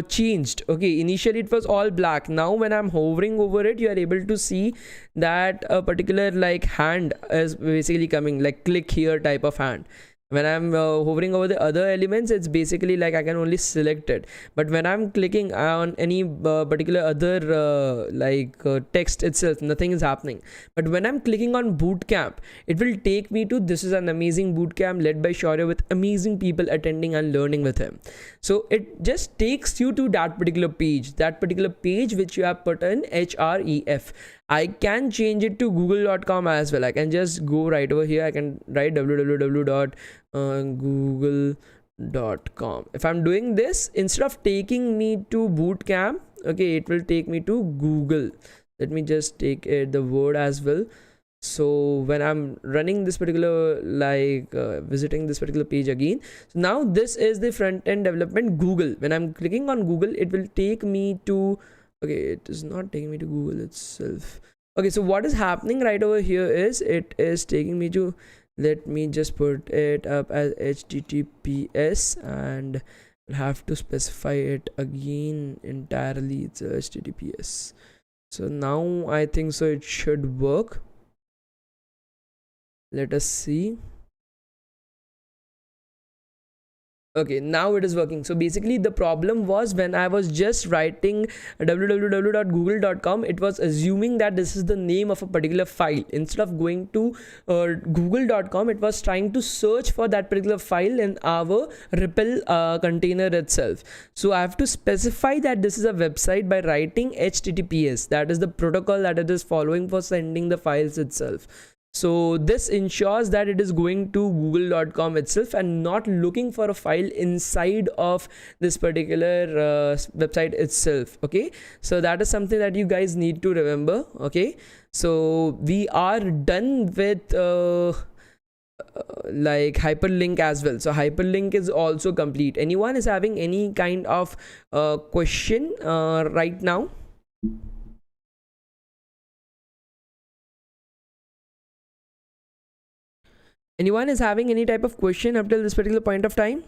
changed. Okay, initially it was all black. Now when I'm hovering over it, you are able to see that a particular like hand is basically coming, like click here type of hand. When I'm hovering over the other elements, it's basically like I can only select it. But when I'm clicking on any particular other text itself, nothing is happening. But when I'm clicking on bootcamp, it will take me to, this is an amazing bootcamp led by Shaurya with amazing people attending and learning with him. So it just takes you to that particular page which you have put in href. I can change it to google.com as well. I can just go right over here. I can write www.google.com. If I'm doing this, instead of taking me to bootcamp, okay, it will take me to Google. Let me just take the word as well. So when I'm running this particular visiting this particular page again, so now this is the front end development Google. When I'm clicking on Google, it will take me to, okay, it is not taking me to Google itself. Okay, so what is happening right over here is it is taking me to, let me just put it up as https, and I'll have to specify it again entirely. It's a HTTPS. So now I think so it should work. Let us see. Okay, now it is working. So basically the problem was when I was just writing www.google.com, it was assuming that this is the name of a particular file. Instead of going to google.com, it was trying to search for that particular file in our REPL container itself. So I have to specify that this is a website by writing HTTPS. That is the protocol that it is following for sending the files itself. So this ensures that it is going to google.com itself and not looking for a file inside of this particular website itself. Okay, so that is something that you guys need to remember. Okay, so we are done with like hyperlink as well. So hyperlink is also complete. Anyone is having any kind of question right now? Anyone is having any type of question up till this particular point of time?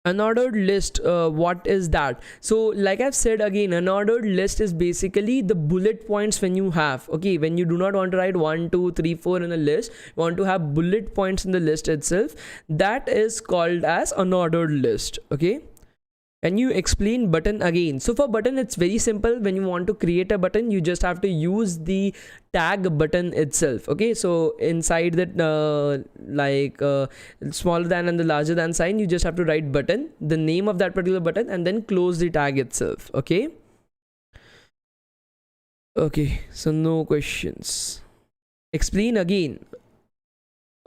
Unordered list, what is that? So like I've said again, unordered list is basically the bullet points when you have, okay, when you do not want to write 1 2 3 4 in a list, you want to have bullet points in the list itself. That is called as unordered list. Okay, can you explain button again? So for button, it's very simple. When you want to create a button, you just have to use the tag button itself. Okay, so inside that smaller than and the larger than sign, you just have to write button, the name of that particular button, and then close the tag itself. Okay, okay, so no questions. Explain again.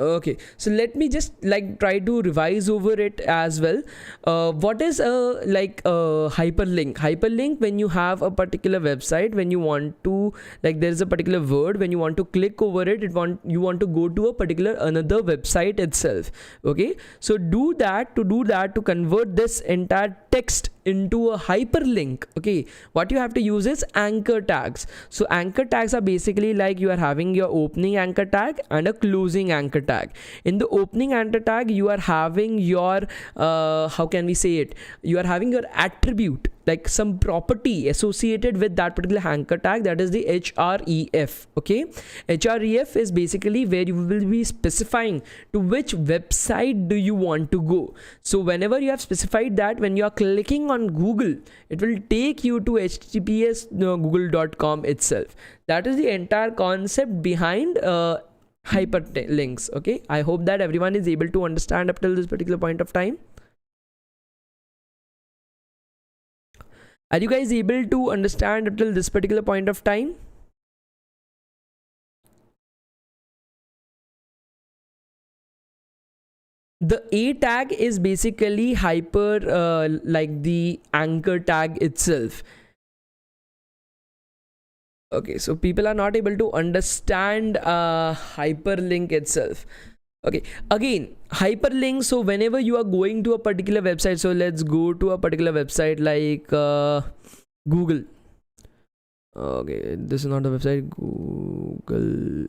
Okay, so let me just like try to revise over it as well. What is a hyperlink? Hyperlink, when you have a particular website, when you want to, like, there is a particular word, when you want to click over it, you want to go to a particular another website itself. Okay, so to convert this entire text into a hyperlink, okay, what you have to use is anchor tags. So anchor tags are basically like you are having your opening anchor tag and a closing anchor tag. In the opening anchor tag, you are having your how can we say it, you are having your attribute, like some property associated with that particular anchor tag, that is the href. Okay, href is basically where you will be specifying to which website do you want to go. So whenever you have specified that, when you are clicking on Google, it will take you to https google.com itself. That is the entire concept behind hyperlinks. Okay, I hope that everyone is able to understand up till this particular point of time. Are you guys able to understand up till this particular point of time? The A tag is basically hyper like the anchor tag itself. Okay, so people are not able to understand hyperlink itself. Okay, again, hyperlink. So whenever you are going to a particular website, so let's go to a particular website like Google. Okay, this is not the website, Google.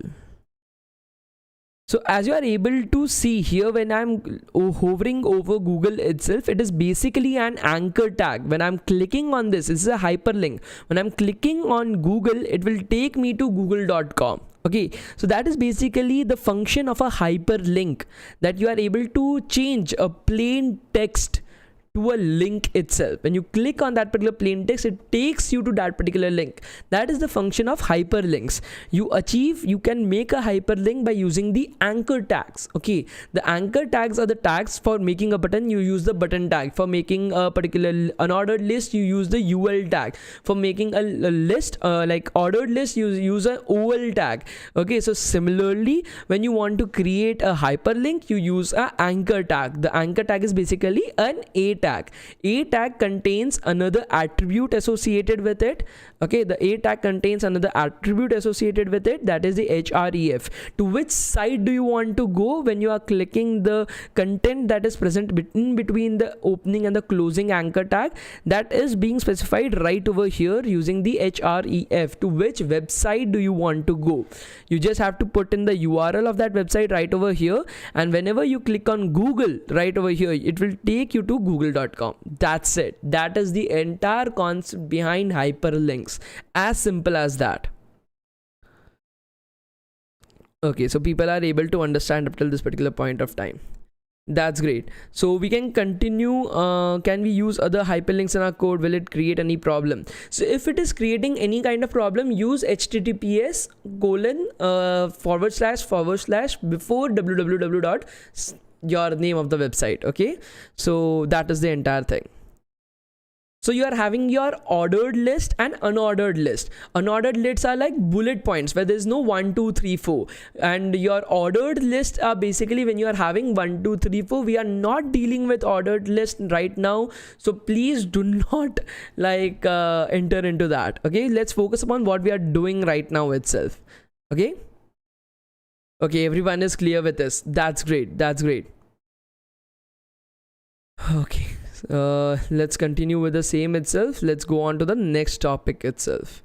So as you are able to see here, when I'm hovering over Google itself, it is basically an anchor tag. When I'm clicking on this is a hyperlink. When I'm clicking on Google, it will take me to google.com. Okay, so that is basically the function of a hyperlink, that you are able to change a plain text to a link itself. When you click on that particular plain text, it takes you to that particular link. That is the function of hyperlinks. You can make a hyperlink by using the anchor tags. Okay, the anchor tags are the tags. For making a button, you use the button tag. For making a particular unordered list, you use the ul tag. For making a list like ordered list, you use a ol tag. Okay, so similarly, when you want to create a hyperlink, you use a anchor tag. The anchor tag is basically an a tag. A tag contains another attribute associated with it. Okay, the A tag contains another attribute associated with it, that is the href. To which side do you want to go when you are clicking the content that is present in between the opening and the closing anchor tag? That is being specified right over here using the href. To which website do you want to go? You just have to put in the URL of that website right over here, and whenever you click on Google right over here, it will take you to google.com. That's it. That is the entire concept behind hyperlinks. As simple as that. Okay, so people are able to understand up till this particular point of time. That's great. So we can continue. Can we use other hyperlinks in our code? Will it create any problem? So if it is creating any kind of problem, use https : / before www dot your name of the website. Okay, so that is the entire thing. So you are having your ordered list and unordered list. Unordered lists are like bullet points where there is no 1, 2, 3, 4. And your ordered lists are basically when you are having 1, 2, 3, 4. We are not dealing with ordered list right now. So please do not like enter into that. Okay, let's focus upon what we are doing right now itself. Okay. Okay, everyone is clear with this. That's great. That's great. Okay. Let's continue with the same itself. Let's go on to the next topic itself.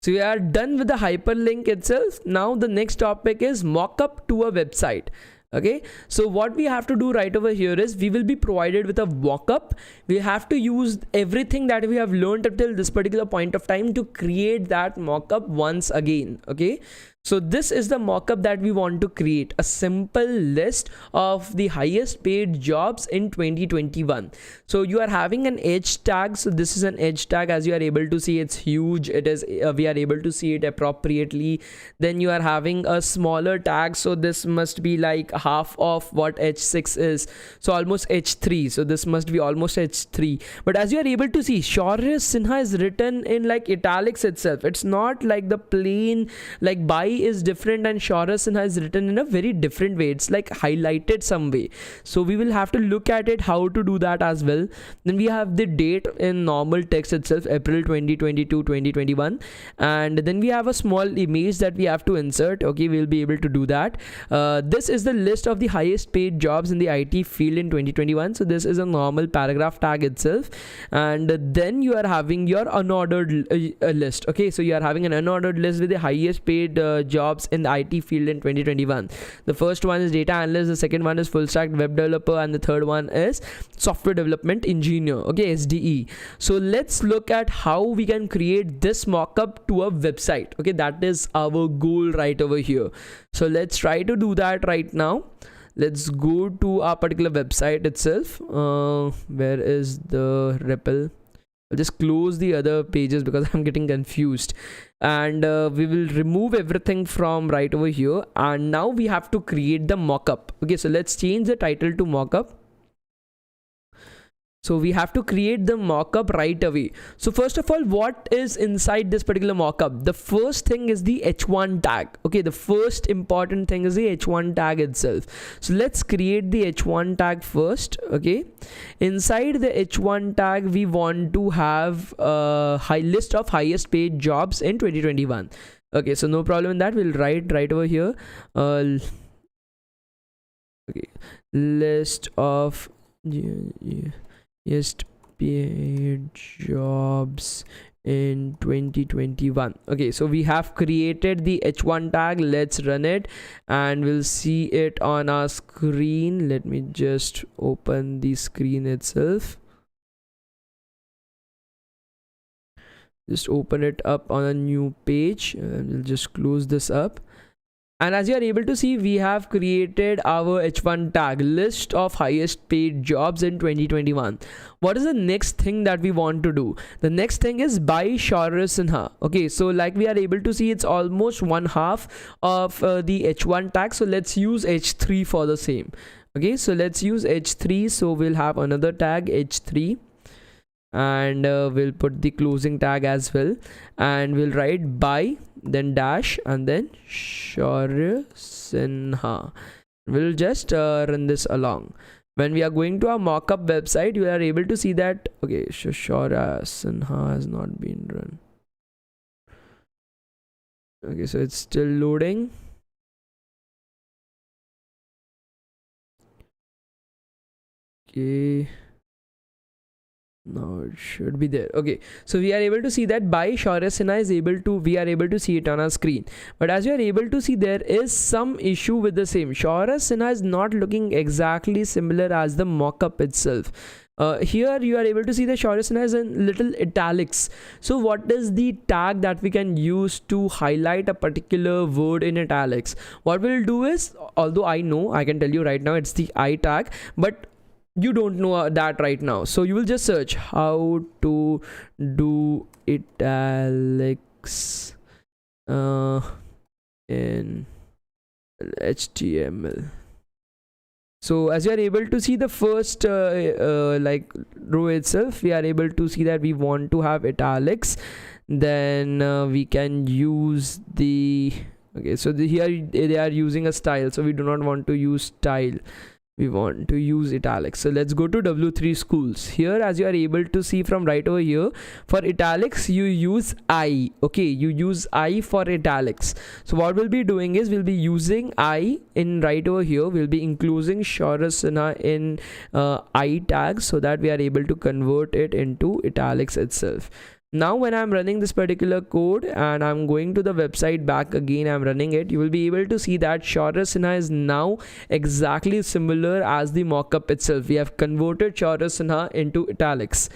So we are done with the hyperlink itself. Now the next topic is mockup to a website. Okay, so what we have to do right over here is we will be provided with a mockup. We have to use everything that we have learned up till this particular point of time to create that mockup once again. Okay, so this is the mockup that we want to create, a simple list of the highest paid jobs in 2021. So you are having an edge tag. So this is an edge tag, as you are able to see, it's huge. It is we are able to see it appropriately. Then you are having a smaller tag, so this must be like half of what h6 is, so almost h3. So this must be almost h3. But as you are able to see, Shaurya Sinha is written in like italics itself. It's not like the plain like by is different, and Shaurya Sinha is written in a very different way. It's like highlighted some way. So we will have to look at it how to do that as well. Then we have the date in normal text itself, April 2022 2021, and then we have a small image that we have to insert. Okay, we'll be able to do that. This is the list of the highest paid jobs in the IT field in 2021. So this is a normal paragraph tag itself, and then you are having your unordered list. Okay, so you are having an unordered list with the highest paid jobs in the IT field in 2021. The first one is data analyst, the second one is full stack web developer, and the third one is software development engineer. Okay, SDE. So let's look at how we can create this mockup to a website. Okay, that is our goal right over here. So let's try to do that right now. Let's go to our particular website itself. Where is the REPL? I'll just close the other pages because I'm getting confused, and we will remove everything from right over here, and now we have to create the mockup. Okay, so let's change the title to mockup. So we have to create the mockup right away. So first of all, what is inside this particular mockup? The first thing is the h1 tag. Okay, the first important thing is the h1 tag itself. So let's create the h1 tag first. Okay, inside the h1 tag, we want to have a high list of highest paid jobs in 2021. Okay, so no problem in that. We'll write right over here. Okay, list of highest paid jobs in 2021. Okay, so we have created the h1 tag. Let's run it and we'll see it on our screen. Let me just open the screen itself. Just open it up on a new page, and we'll just close this up. And as you are able to see, we have created our h1 tag, list of highest paid jobs in 2021. What is the next thing that we want to do? The next thing is by Shaurya Sinha. Okay, so like we are able to see, it's almost 1/2 of the h1 tag. So let's use h3 for the same. Okay, so let's use h3. So we'll have another tag h3. And we'll put the closing tag as well, and we'll write by, then dash, and then Shaurya Sinha. We'll just run this along. When we are going to our mockup website, you are able to see that, okay, Shashora Sinha has not been run. Okay, so it's still loading. Okay, now it should be there. Okay, so we are able to see that by Shaurya Sinha is able to, we are able to see it on our screen. But as you are able to see, there is some issue with the same. Shaurya Sinha is not looking exactly similar as the mockup itself. Here you are able to see the Shaurya Sinha has a little italics. So what is the tag that we can use to highlight a particular word in italics? What we'll do is, although I know, I can tell you right now, it's the I tag, but you don't know that right now. So you will just search how to do italics in HTML. So as you are able to see the first like row itself, we are able to see that we want to have italics. Then we can use the, okay, so here they are using a style, so we do not want to use style, we want to use italics. So let's go to W3 schools. Here, as you are able to see from right over here, for italics you use I. Okay, you use I for italics. So what we'll be doing is we'll be using I in right over here. We'll be including Shaurya Sinha in I tag, so that we are able to convert it into italics itself. Now when I'm running this particular code and I'm going to the website back again, I'm running it, you will be able to see that Shaurya Sinha is now exactly similar as the mockup itself. We have converted Shaurya Sinha into italics.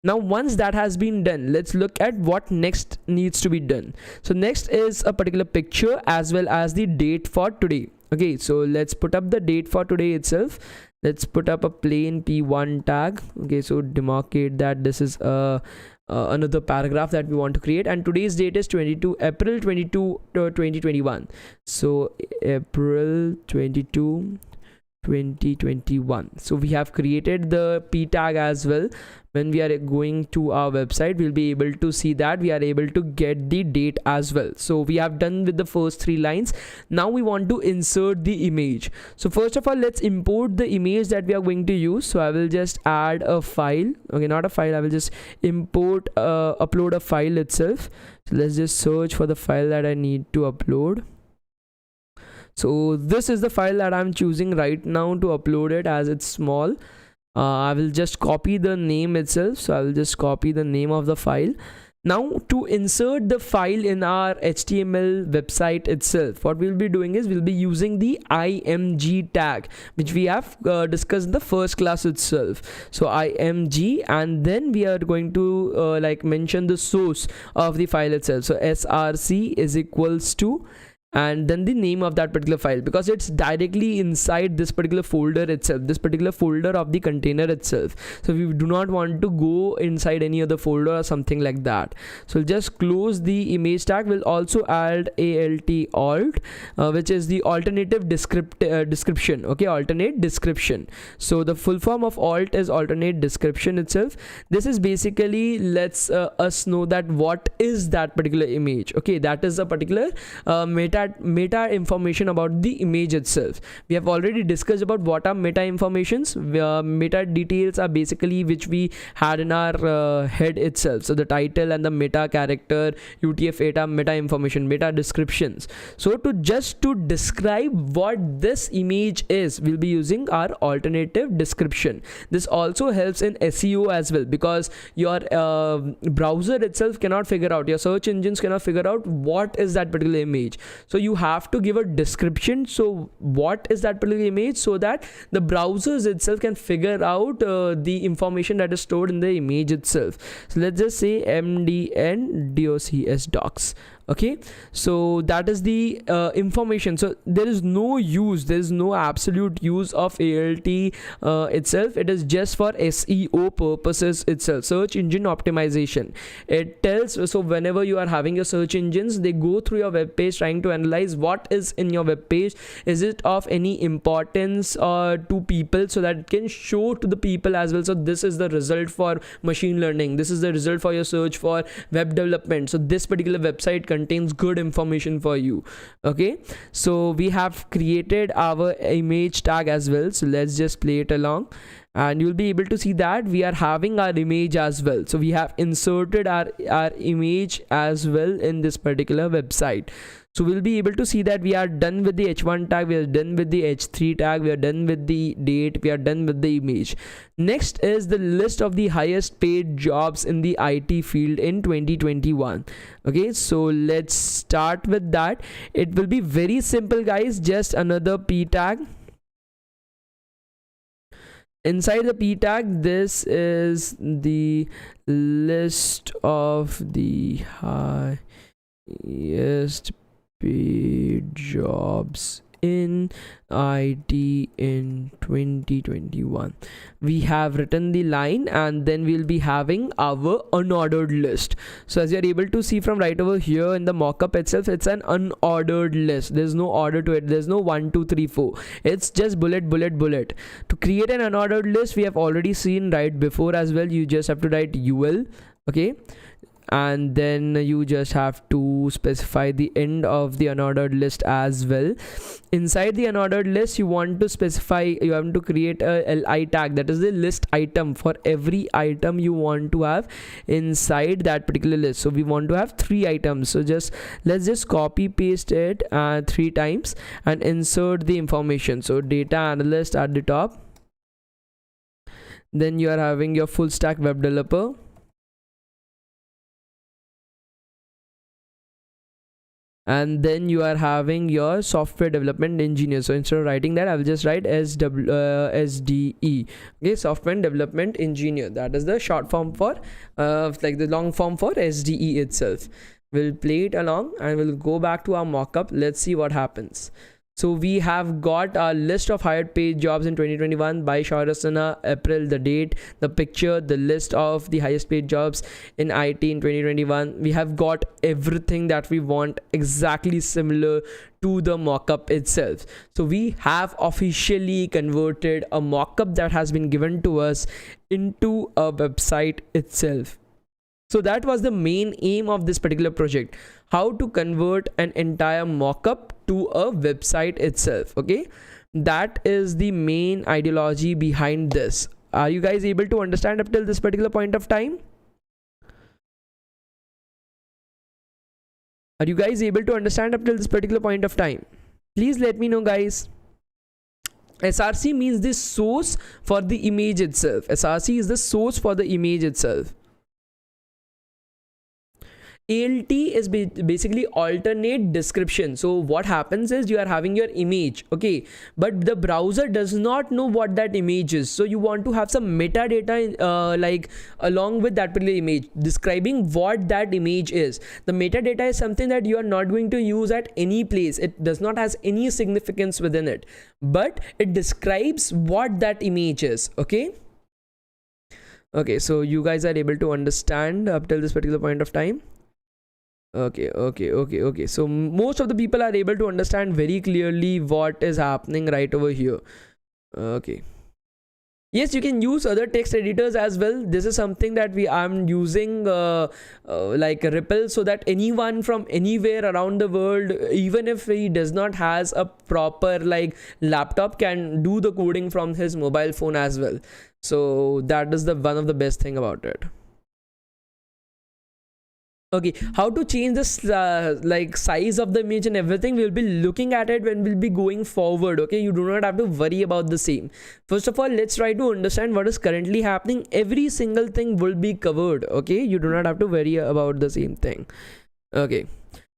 Now once that has been done, let's look at what next needs to be done. So next is a particular picture as well as the date for today. Okay, so let's put up the date for today itself. Let's put up a plain p1 tag. Okay, so demarcate that this is a another paragraph that we want to create, and today's date is April 22 2021. So April 22 2021. So we have created the p tag as well. When we are going to our website, we'll be able to see that we are able to get the date as well. So we have done with the first 3 lines. Now we want to insert the image. So first of all, let's import the image that we are going to use. So I will just add a file. Okay, not a file, I will just import upload a file itself. So let's just search for the file that I need to upload. So this is the file that I'm choosing right now to upload it, as it's small. I will just copy the name itself. So I will just copy the name of the file. Now to insert the file in our HTML website itself, what we'll be doing is we'll be using the img tag, which we have discussed in the first class itself. So img, and then we are going to like mention the source of the file itself. So src is equals to, and then the name of that particular file, because it's directly inside this particular folder itself, this particular folder of the container itself. So we do not want to go inside any other folder or something like that. So we'll just close the image tag. We'll also add alt, which is the alternative description. Okay, alternate description. So the full form of alt is alternate description itself. This is basically lets us know that what is that particular image. Okay, that is a particular meta information about the image itself. We have already discussed about what are meta informations. Meta details are basically which we had in our head itself. So the title and the meta character, UTF-8 meta information, meta descriptions. So to describe what this image is, we'll be using our alternative description. This also helps in SEO as well, because your browser itself cannot figure out, your search engines cannot figure out what is that particular image. So you have to give a description. So what is that particular image, so that the browsers itself can figure out the information that is stored in the image itself. So let's just say Mdn docs. Okay, so that is the information. So there is no use, there is no absolute use of ALT itself. It is just for SEO purposes itself, search engine optimization. It tells, so whenever you are having your search engines, they go through your web page trying to analyze what is in your web page, is it of any importance to people, so that it can show to the people as well. So this is the result for machine learning, this is the result for your search for web development. So this particular website contains good information for you. Okay, so we have created our image tag as well, so let's just play it along, and you'll be able to see that we are having our image as well. So we have inserted our image as well in this particular website. So we'll be able to see that we are done with the h1 tag, we are done with the h3 tag, we are done with the date, we are done with the image. Next is the list of the highest paid jobs in the IT field in 2021. Okay, so let's start with that. It will be very simple, guys. Just another p tag. Inside the p tag, this is the list of the highest paid jobs in IT in 2021. We have written the line, and then we'll be having our unordered list. So as you're able to see from right over here in the mockup itself, it's an unordered list. There's no order to it. There's no 1 2 3 4. It's just bullet bullet bullet. To create an unordered list, we have already seen right before as well. You just have to write ul, okay, and then you just have to specify the end of the unordered list as well. Inside the unordered list, you want to specify, you have to create a li tag, that is the list item, for every item you want to have inside that particular list. So we want to have 3 items, so let's just copy paste it 3 times and insert the information. So data analyst at the top, then you are having your full stack web developer, and then you are having your software development engineer. So instead of writing that, I will just write SDE. Okay, software development engineer. That is the short form for like the long form for SDE itself. We'll play it along and we'll go back to our mockup. Let's see what happens. So we have got our list of hired paid jobs in 2021 by Shaurasana, April, the date, the picture, the list of the highest paid jobs in IT in 2021. We have got everything that we want, exactly similar to the mockup itself. So we have officially converted a mockup that has been given to us into a website itself. So that was the main aim of this particular project, how to convert an entire mockup to a website itself. Okay, that is the main ideology behind this. Are you guys able to understand up till this particular point of time? Are you guys able to understand up till this particular point of time? Please let me know, guys. SRC means the source for the image itself. SRC is the source for the image itself. ALT is basically alternate description. So what happens is you are having your image, okay, but the browser does not know what that image is. So you want to have some metadata like along with that particular image, describing what that image is. The metadata is something that you are not going to use at any place. It does not has any significance within it, but it describes what that image is. Okay, so you guys are able to understand up till this particular point of time. Okay. So most of the people are able to understand very clearly what is happening right over here. Okay. Yes, you can use other text editors as well. This is something that I'm using like Ripple, so that anyone from anywhere around the world, even if he does not has a proper like laptop, can do the coding from his mobile phone as well. So that is the one of the best thing about it. Okay, how to change this like size of the image and everything, we'll be looking at it when we'll be going forward. Okay, you do not have to worry about the same. First of all, let's try to understand what is currently happening. Every single thing will be covered. Okay, you do not have to worry about the same thing. Okay,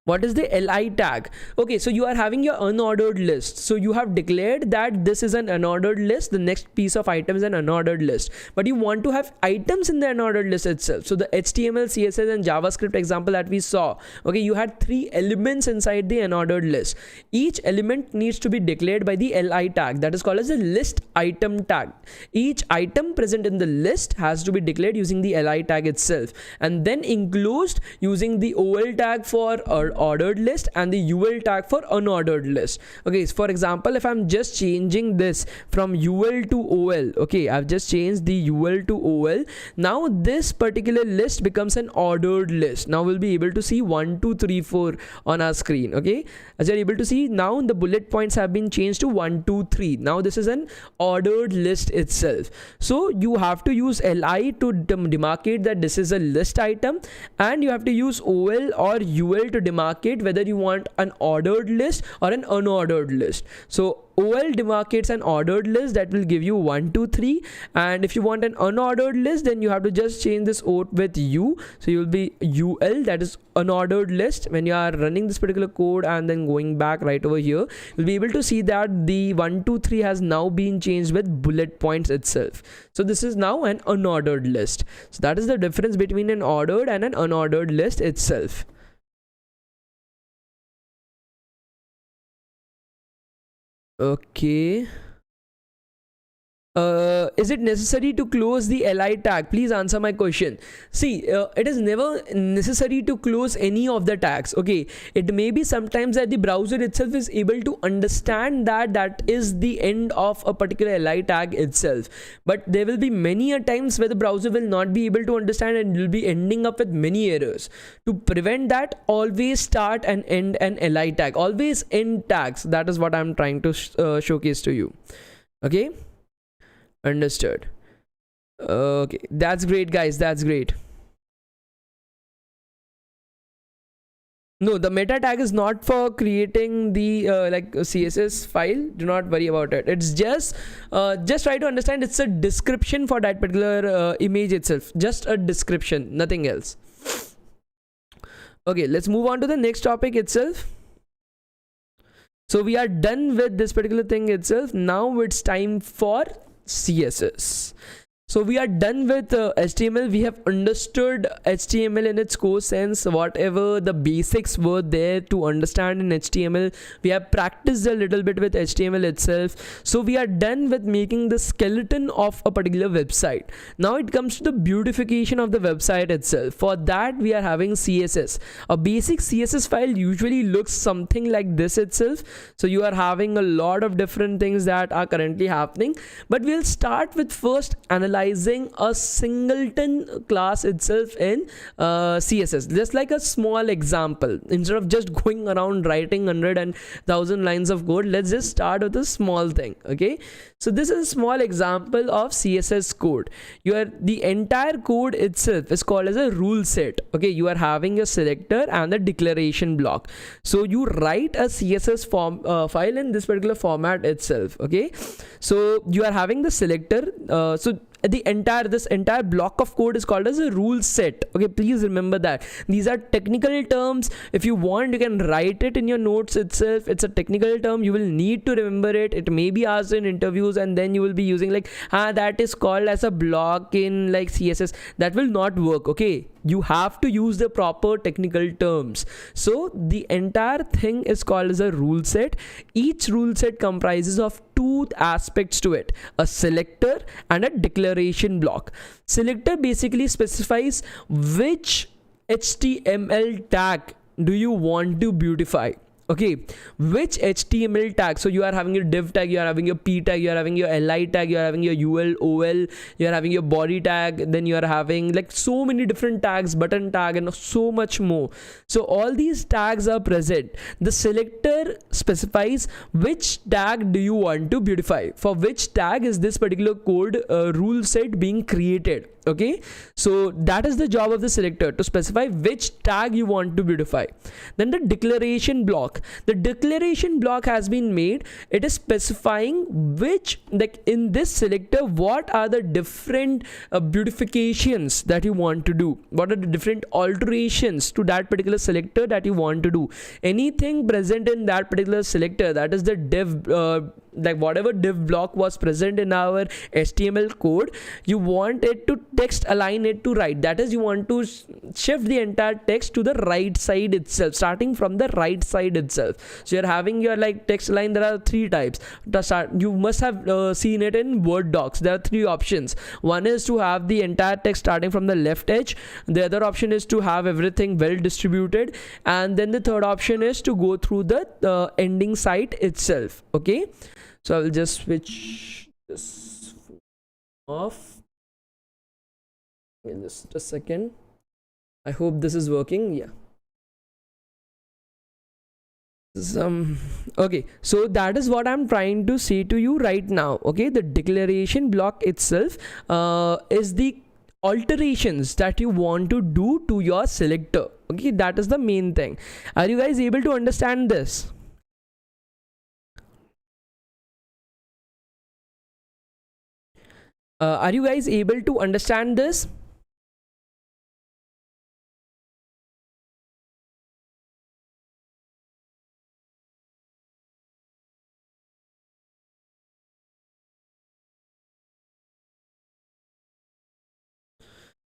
what is the li tag? Okay, so you are having your unordered list. So you have declared that this is an unordered list. The next piece of items is an unordered list, but you want to have items in the unordered list itself. So the HTML, CSS and JavaScript example that we saw, okay, you had 3 elements inside the unordered list. Each element needs to be declared by the li tag, that is called as the list item tag. Each item present in the list has to be declared using the li tag itself, and then enclosed using the ol tag for ordered list and the UL tag for unordered list. Okay, so for example, if I'm just changing this from UL to OL, okay, I've just changed the UL to OL. Now this particular list becomes an ordered list. Now we'll be able to see 1 2 3 4 on our screen. Okay, as you're able to see, now the bullet points have been changed to 1 2 3. Now this is an ordered list itself. So you have to use li to demarcate that this is a list item, and you have to use OL or UL to demarcate whether you want an ordered list or an unordered list. So OL demarcates an ordered list that will give you 1 2 3, and if you want an unordered list, then you have to just change this O with U, so you will be UL, that is unordered list. When you are running this particular code and then going back right over here, you'll be able to see that the 1 2 3 has now been changed with bullet points itself. So this is now an unordered list. So that is the difference between an ordered and an unordered list itself. Okay. Is it necessary to close the li tag? Please answer my question. See, it is never necessary to close any of the tags. Okay, it may be sometimes that the browser itself is able to understand that that is the end of a particular li tag itself, but there will be many a times where the browser will not be able to understand and will be ending up with many errors. To prevent that, always start and end an li tag, always end tags. That is what I'm trying to showcase to you. Okay, understood. Okay, that's great, guys, that's great. No, the meta tag is not for creating the like CSS file. Do not worry about it. It's just try to understand it's a description for that particular image itself. Just a description, nothing else. Okay, let's move on to the next topic itself. So we are done with this particular thing itself. Now it's time for CSS. So we are done with HTML. We have understood HTML in its core sense, whatever the basics were there to understand in HTML. We have practiced a little bit with HTML itself. So we are done with making the skeleton of a particular website. Now it comes to the beautification of the website itself. For that, we are having CSS. A basic CSS file usually looks something like this itself. So you are having a lot of different things that are currently happening, but we'll start with first analyzing a singleton class itself in CSS. Just like a small example, instead of just going around writing 100 and 1000 lines of code, let's just start with a small thing. Okay, so this is a small example of CSS code. The entire code itself is called as a rule set. Okay, you are having a selector and a declaration block. So you write a CSS file in this particular format itself. Okay, so you are having the selector. So this entire block of code is called as a rule set. Okay, please remember that these are technical terms. If you want, you can write it in your notes itself. It's a technical term, you will need to remember it. It may be asked in interviews, and then you will be using like that is called as a block in like CSS. That will not work. Okay, you have to use the proper technical terms. So the entire thing is called as a rule set. Each rule set comprises of two aspects to it: a selector and a declaration block. Selector basically specifies which HTML tag do you want to beautify. Okay, which HTML tag. So you are having your div tag, you are having your p tag, you are having your li tag, you are having your ul, ol, you are having your body tag, then you are having like so many different tags, button tag, and so much more. So all these tags are present. The selector specifies which tag do you want to beautify. For which tag is this particular code rule set being created. Okay, so that is the job of the selector, to specify which tag you want to beautify. Then the declaration block. The declaration block has been made. It is specifying which, like in this selector, what are the different beautifications that you want to do. What are the different alterations to that particular selector that you want to do. Anything present in that particular selector, that is the div like whatever div block was present in our HTML code, you want it to text align it to right. That is, you want to shift the entire text to the right side itself, starting from the right side itself. So you're having your like text align. There are three types. You must have seen it in Word docs. There are three options. One is to have the entire text starting from the left edge. The other option is to have everything well distributed, and then the third option is to go through the ending site itself. Okay, so I will just switch this off in just a second. I hope this is working. Yeah. Okay, so that is what I'm trying to say to you right now. Okay, the declaration block itself is the alterations that you want to do to your selector. Okay, that is the main thing. Are you guys able to understand this? Are you guys able to understand this?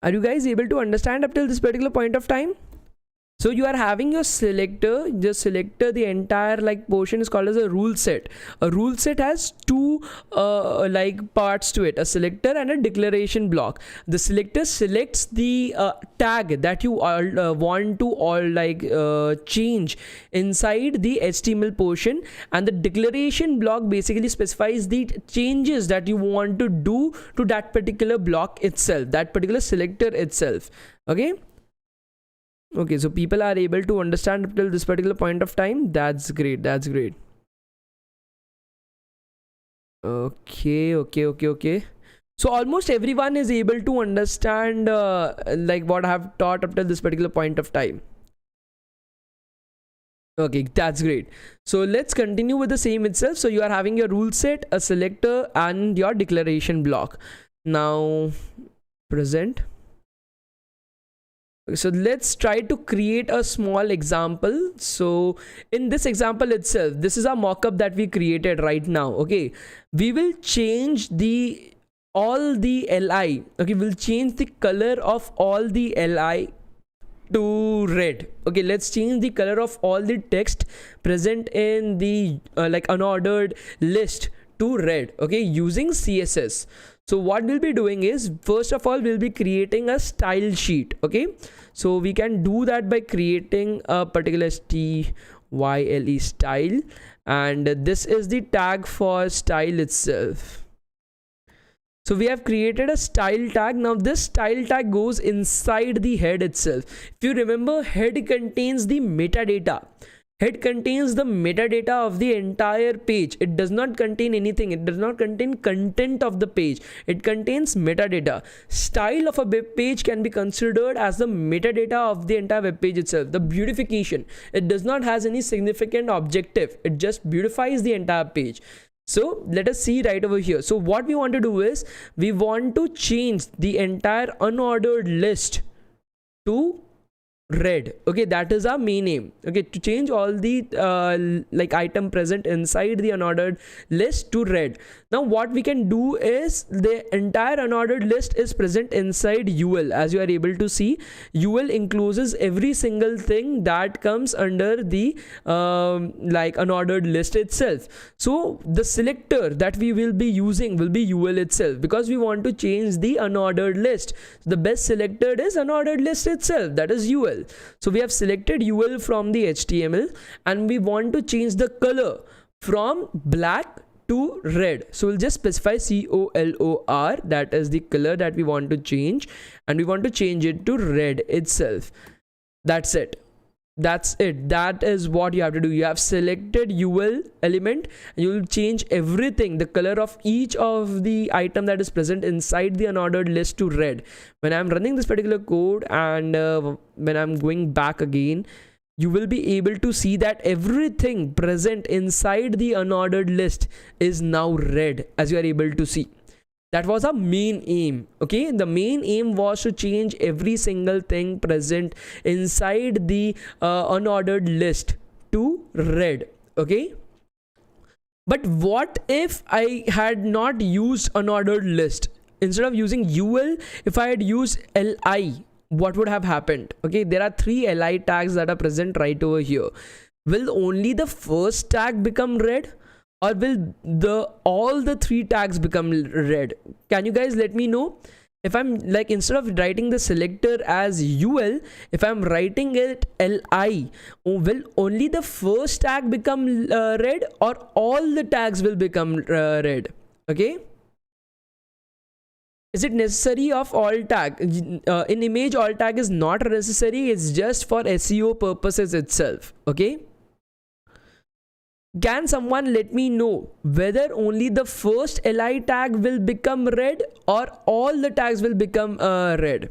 Are you guys able to understand up till this particular point of time? So you are having your selector, the entire like portion is called as a rule set. A rule set has two like parts to it, a selector and a declaration block. The selector selects the tag that you want to change inside the HTML portion, and the declaration block basically specifies the changes that you want to do to that particular block itself, that particular selector itself. Okay, so people are able to understand up till this particular point of time. That's great. That's great. Okay. So almost everyone is able to understand like what I have taught up till this particular point of time. Okay, that's great. So let's continue with the same itself. So you are having your rule set, a selector, and your declaration block. Now present. So let's try to create a small example. So in this example itself, this is a mockup that we created right now. Okay, we will change all the li. Okay, we'll change the color of all the li to red. Okay, let's change the color of all the text present in the like unordered list to red. Okay, using CSS. So what we'll be doing is, first of all, we'll be creating a style sheet. Okay, so we can do that by creating a particular style style, and this is the tag for style itself. So we have created a style tag. Now this style tag goes inside the head itself. If you remember, head contains the metadata. Head contains the metadata of the entire page. It does not contain anything. It does not contain content of the page. It contains metadata. Style of a web page can be considered as the metadata of the entire web page itself. The beautification. It does not has any significant objective. It just beautifies the entire page. So let us see right over here. So what we want to do is, we want to change the entire unordered list to red. Okay, that is our main aim. Okay, to change all the like item present inside the unordered list to red. Now what we can do is, the entire unordered list is present inside UL. As you are able to see, UL encloses every single thing that comes under the like unordered list itself. So the selector that we will be using will be UL itself, because we want to change the unordered list. The best selector is unordered list itself, that is UL. So we have selected UL from the HTML, and we want to change the color from black to red. So we'll just specify COLOR, that is the color that we want to change, and we want to change it to red itself. That's it. That is what you have to do. You have selected UL element, and you will change everything, the color of each of the item that is present inside the unordered list to red. When I'm running this particular code, and when I'm going back again, you will be able to see that everything present inside the unordered list is now red, as you are able to see. That was our main aim. Okay, the main aim was to change every single thing present inside the unordered list to red. Okay, But what if I had not used unordered list? Instead of using ul, if I had used li, what would have happened? Okay, there are 3 li tags that are present right over here. Will only the first tag become red, or will all the 3 tags become red? Can you guys let me know? If I'm like, instead of writing the selector as ul, if I'm writing it li, will only the first tag become red, or all the tags will become red? Okay, is it necessary of all tag? In image, all tag is not necessary, it's just for SEO purposes itself. Okay, can someone let me know whether only the first li tag will become red, or all the tags will become red?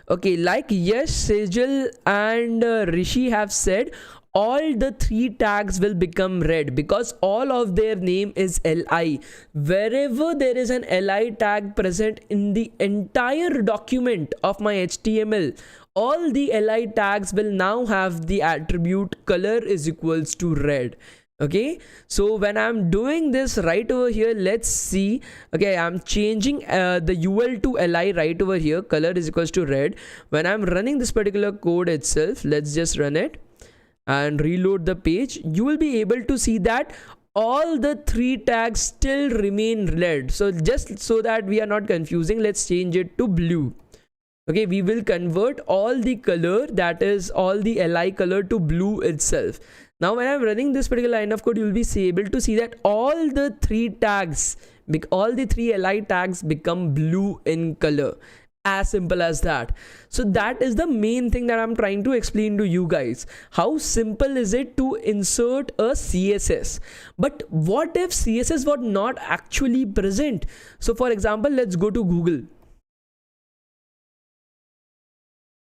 Okay, like Yash, Sejal and Rishi have said, all the 3 tags will become red because all of their name is li. Wherever there is an li tag present in the entire document of my HTML, all the li tags will now have the attribute color is equals to red. Okay, so when I'm doing this right over here, let's see. Okay, I'm changing the ul to li right over here, color is equals to red. When I'm running this particular code itself, let's just run it and reload the page, you will be able to see that all the 3 tags still remain red. So just so that we are not confusing, let's change it to blue. Okay, we will convert all the color, that is all the li color, to blue itself. Now when I'm running this particular line of code, you will be able to see that all the 3 tags, all the 3 li tags become blue in color. As simple as that. So that is the main thing that I'm trying to explain to you guys. How simple is it to insert a CSS? But what if CSS was not actually present? So for example, let's go to Google.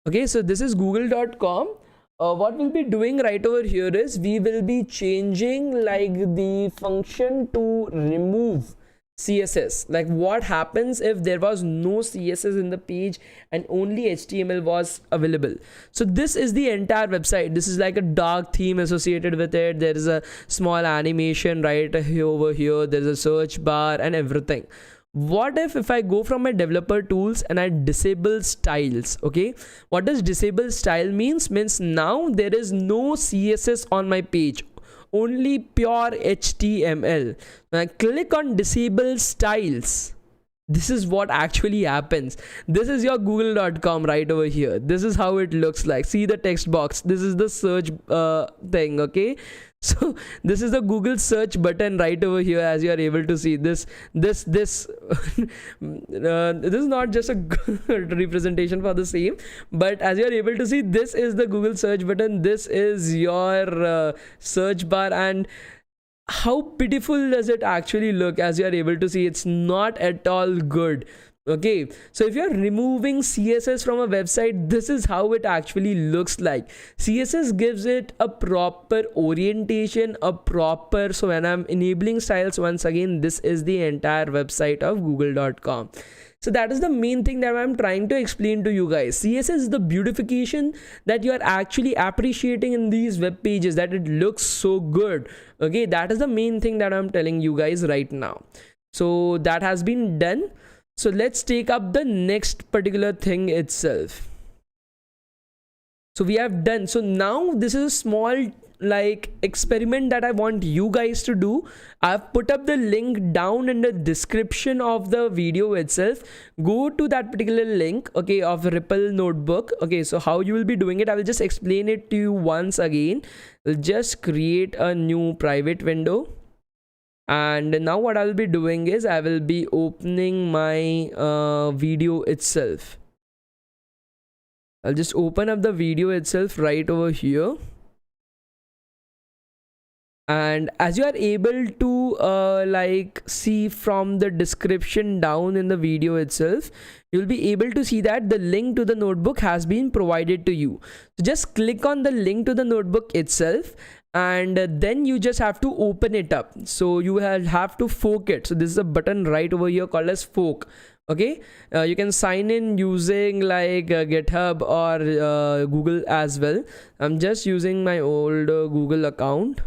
Okay, so this is google.com. What we'll be doing right over here is we will be changing like the function to remove CSS. Like what happens if there was no CSS in the page and only HTML was available? So this is the entire website. This is like a dark theme associated with it. There is a small animation right over here. There's a search bar and everything. What if I go from my developer tools and I disable styles? Okay, what does disable style means now there is no CSS on my page, only pure HTML. When I click on disable styles, this is what actually happens. This is your google.com right over here. This is how it looks like. See the text box, this is the search thing. Okay, so this is the Google search button right over here. As you are able to see, this this is not just a good representation for the same, but as you are able to see, this is the Google search button, this is your search bar, and how pitiful does it actually look? As you are able to see, it's not at all good. Okay, so if you're removing CSS from a website, this is how it actually looks like. CSS gives it a proper orientation, so when I'm enabling styles, once again, this is the entire website of google.com. So that is the main thing that I'm trying to explain to you guys. CSS is the beautification that you are actually appreciating in these web pages, that it looks so good. Okay, that is the main thing that I'm telling you guys right now. So that has been done. So let's take up the next particular thing itself. So we have done. So now this is a small like experiment that I want you guys to do. I've put up the link down in the description of the video itself. Go to that particular link, okay, of Ripple notebook. Okay, so how you will be doing it, I will just explain it to you once again. We'll just create a new private window. And now what I'll be doing is I will be opening my video itself. I'll just open up the video itself right over here. And as you are able to like see from the description down in the video itself, you'll be able to see that the link to the notebook has been provided to you. So just click on the link to the notebook itself, and then you just have to open it up. So you have to fork it. So this is a button right over here called as fork. Okay, you can sign in using like GitHub or Google as well. I'm just using my old Google account.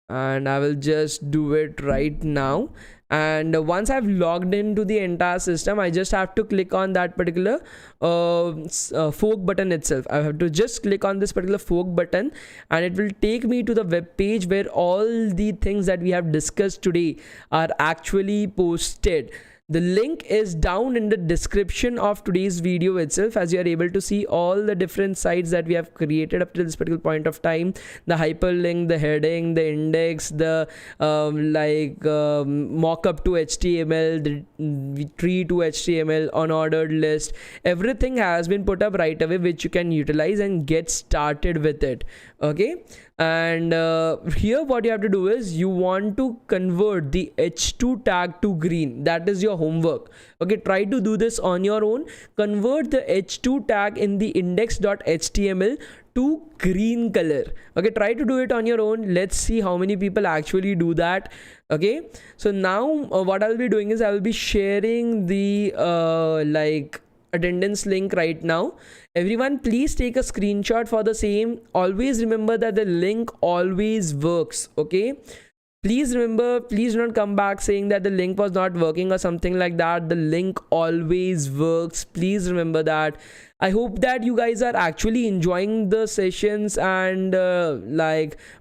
and I will just do it right now. And once I've logged into the entire system, I just have to click on that particular fork button itself. I have to just click on this particular fork button, and it will take me to the web page where all the things that we have discussed today are actually posted. The link is down in the description of today's video itself, as you are able to see all the different sites that we have created up to this particular point of time. The hyperlink, the heading, the index, the mockup to HTML, the tree to HTML, unordered list. Everything has been put up right away, which you can utilize and get started with it. Okay. And here what you have to do is you want to convert the h2 tag to green. That is your homework. Okay, try to do this on your own. Convert the h2 tag in the index.html to green color. Okay, try to do it on your own. Let's see how many people actually do that. Okay, so now what I'll be doing is I will be sharing the attendance link right now. Everyone, please take a screenshot for the same. Always remember that the link always works. Okay, please remember, please do not come back saying that the link was not working or something like that. The link always works. Please remember that. I hope that you guys are actually enjoying the sessions and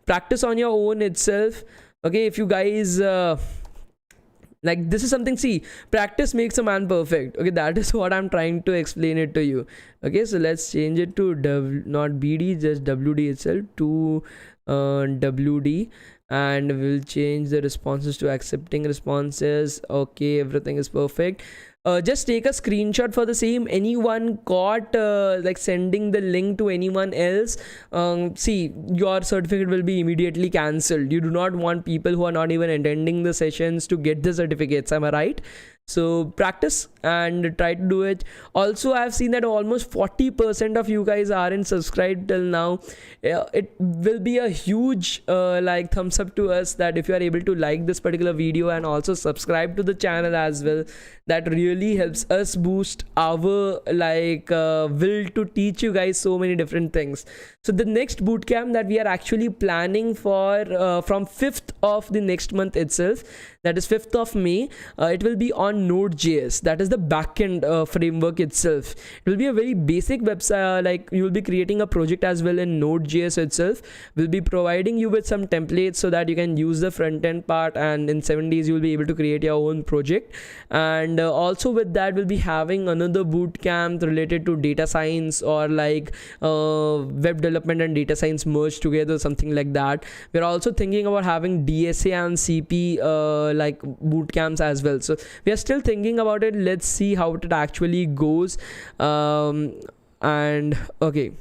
practice on your own itself. Okay, if you guys this is something, see, practice makes a man perfect. Okay, that is what I'm trying to explain it to you. Okay, so let's change it to not BD, just WD itself, to WD, and we'll change the responses to accepting responses. Okay, everything is perfect. Just take a screenshot for the same. Anyone caught sending the link to anyone else, see, your certificate will be immediately cancelled. You do not want people who are not even attending the sessions to get the certificates. Am I right? So practice and try to do it. Also, I've seen that almost 40% of you guys aren't subscribed till now. It will be a huge thumbs up to us that if you are able to like this particular video and also subscribe to the channel as well. That really helps us boost our will to teach you guys so many different things. So the next bootcamp that we are actually planning for from 5th of the next month itself, that is 5th of May, it will be on Node.js. That is the backend framework itself. It will be a very basic website. You will be creating a project as well in Node.js itself. We'll be providing you with some templates so that you can use the front end part, and in 7 days you will be able to create your own project. And also with that, we'll be having another bootcamp related to data science, or web development and data science merged together, something like that. We're also thinking about having DSA and CP bootcamps as well. So we are still thinking about it. Let's see how it actually goes. And okay,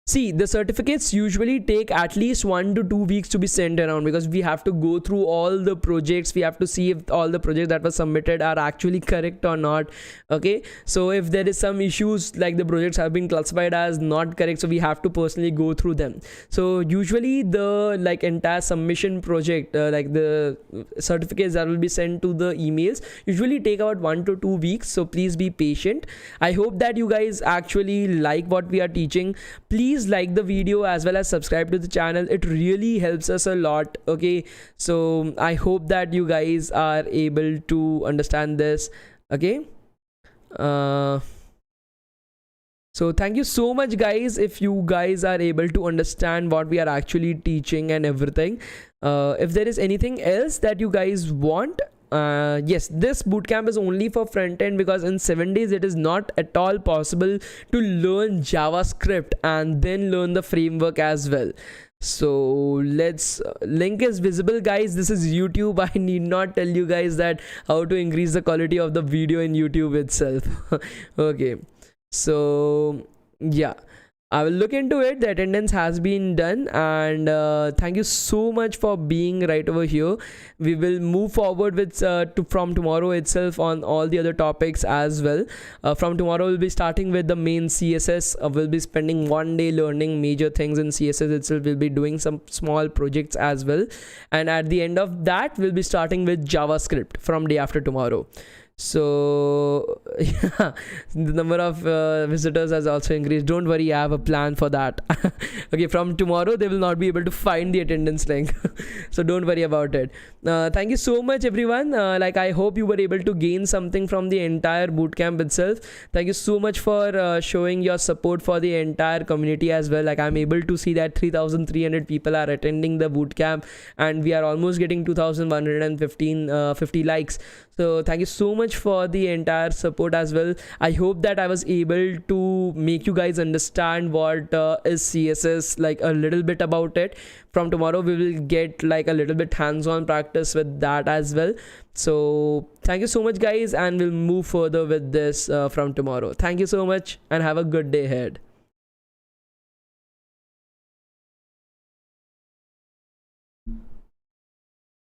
see, the certificates usually take at least 1 to 2 weeks to be sent around, because we have to go through all the projects. We have to see if all the projects that were submitted are actually correct or not. Okay, so if there is some issues, like the projects have been classified as not correct, so we have to personally go through them. So usually the entire submission project, the certificates that will be sent to the emails, usually take about 1 to 2 weeks. So please be patient. I hope that you guys actually like what we are teaching. Please like the video as well as subscribe to the channel. It really helps us a lot. Okay, so I hope that you guys are able to understand this. Okay, so thank you so much, guys, if you guys are able to understand what we are actually teaching and everything. If there is anything else that you guys want, yes, this bootcamp is only for front end, because in 7 days it is not at all possible to learn JavaScript and then learn the framework as well. So let's link is visible, guys. This is YouTube. I need not tell you guys that how to increase the quality of the video in YouTube itself. Okay, so yeah, I will look into it. The attendance has been done, and thank you so much for being right over here. We will move forward with from tomorrow itself on all the other topics as well. From tomorrow we'll be starting with the main CSS. We'll be spending 1 day learning major things in CSS itself. We'll be doing some small projects as well, and at the end of that we'll be starting with JavaScript from day after tomorrow. So yeah, the number of visitors has also increased. Don't worry, I have a plan for that. Okay, from tomorrow they will not be able to find the attendance link. So don't worry about it. Thank you so much everyone. Like, I hope you were able to gain something from the entire bootcamp itself. Thank you so much for showing your support for the entire community as well. Like, I'm able to see that 3,300 people are attending the bootcamp, and we are almost getting 2,115 50 likes. So thank you so much for the entire support as well. I hope that I was able to make you guys understand what is CSS, like a little bit about it. From tomorrow we will get like a little bit hands-on practice with that as well. So thank you so much guys, and we'll move further with this from tomorrow. Thank you so much and have a good day ahead.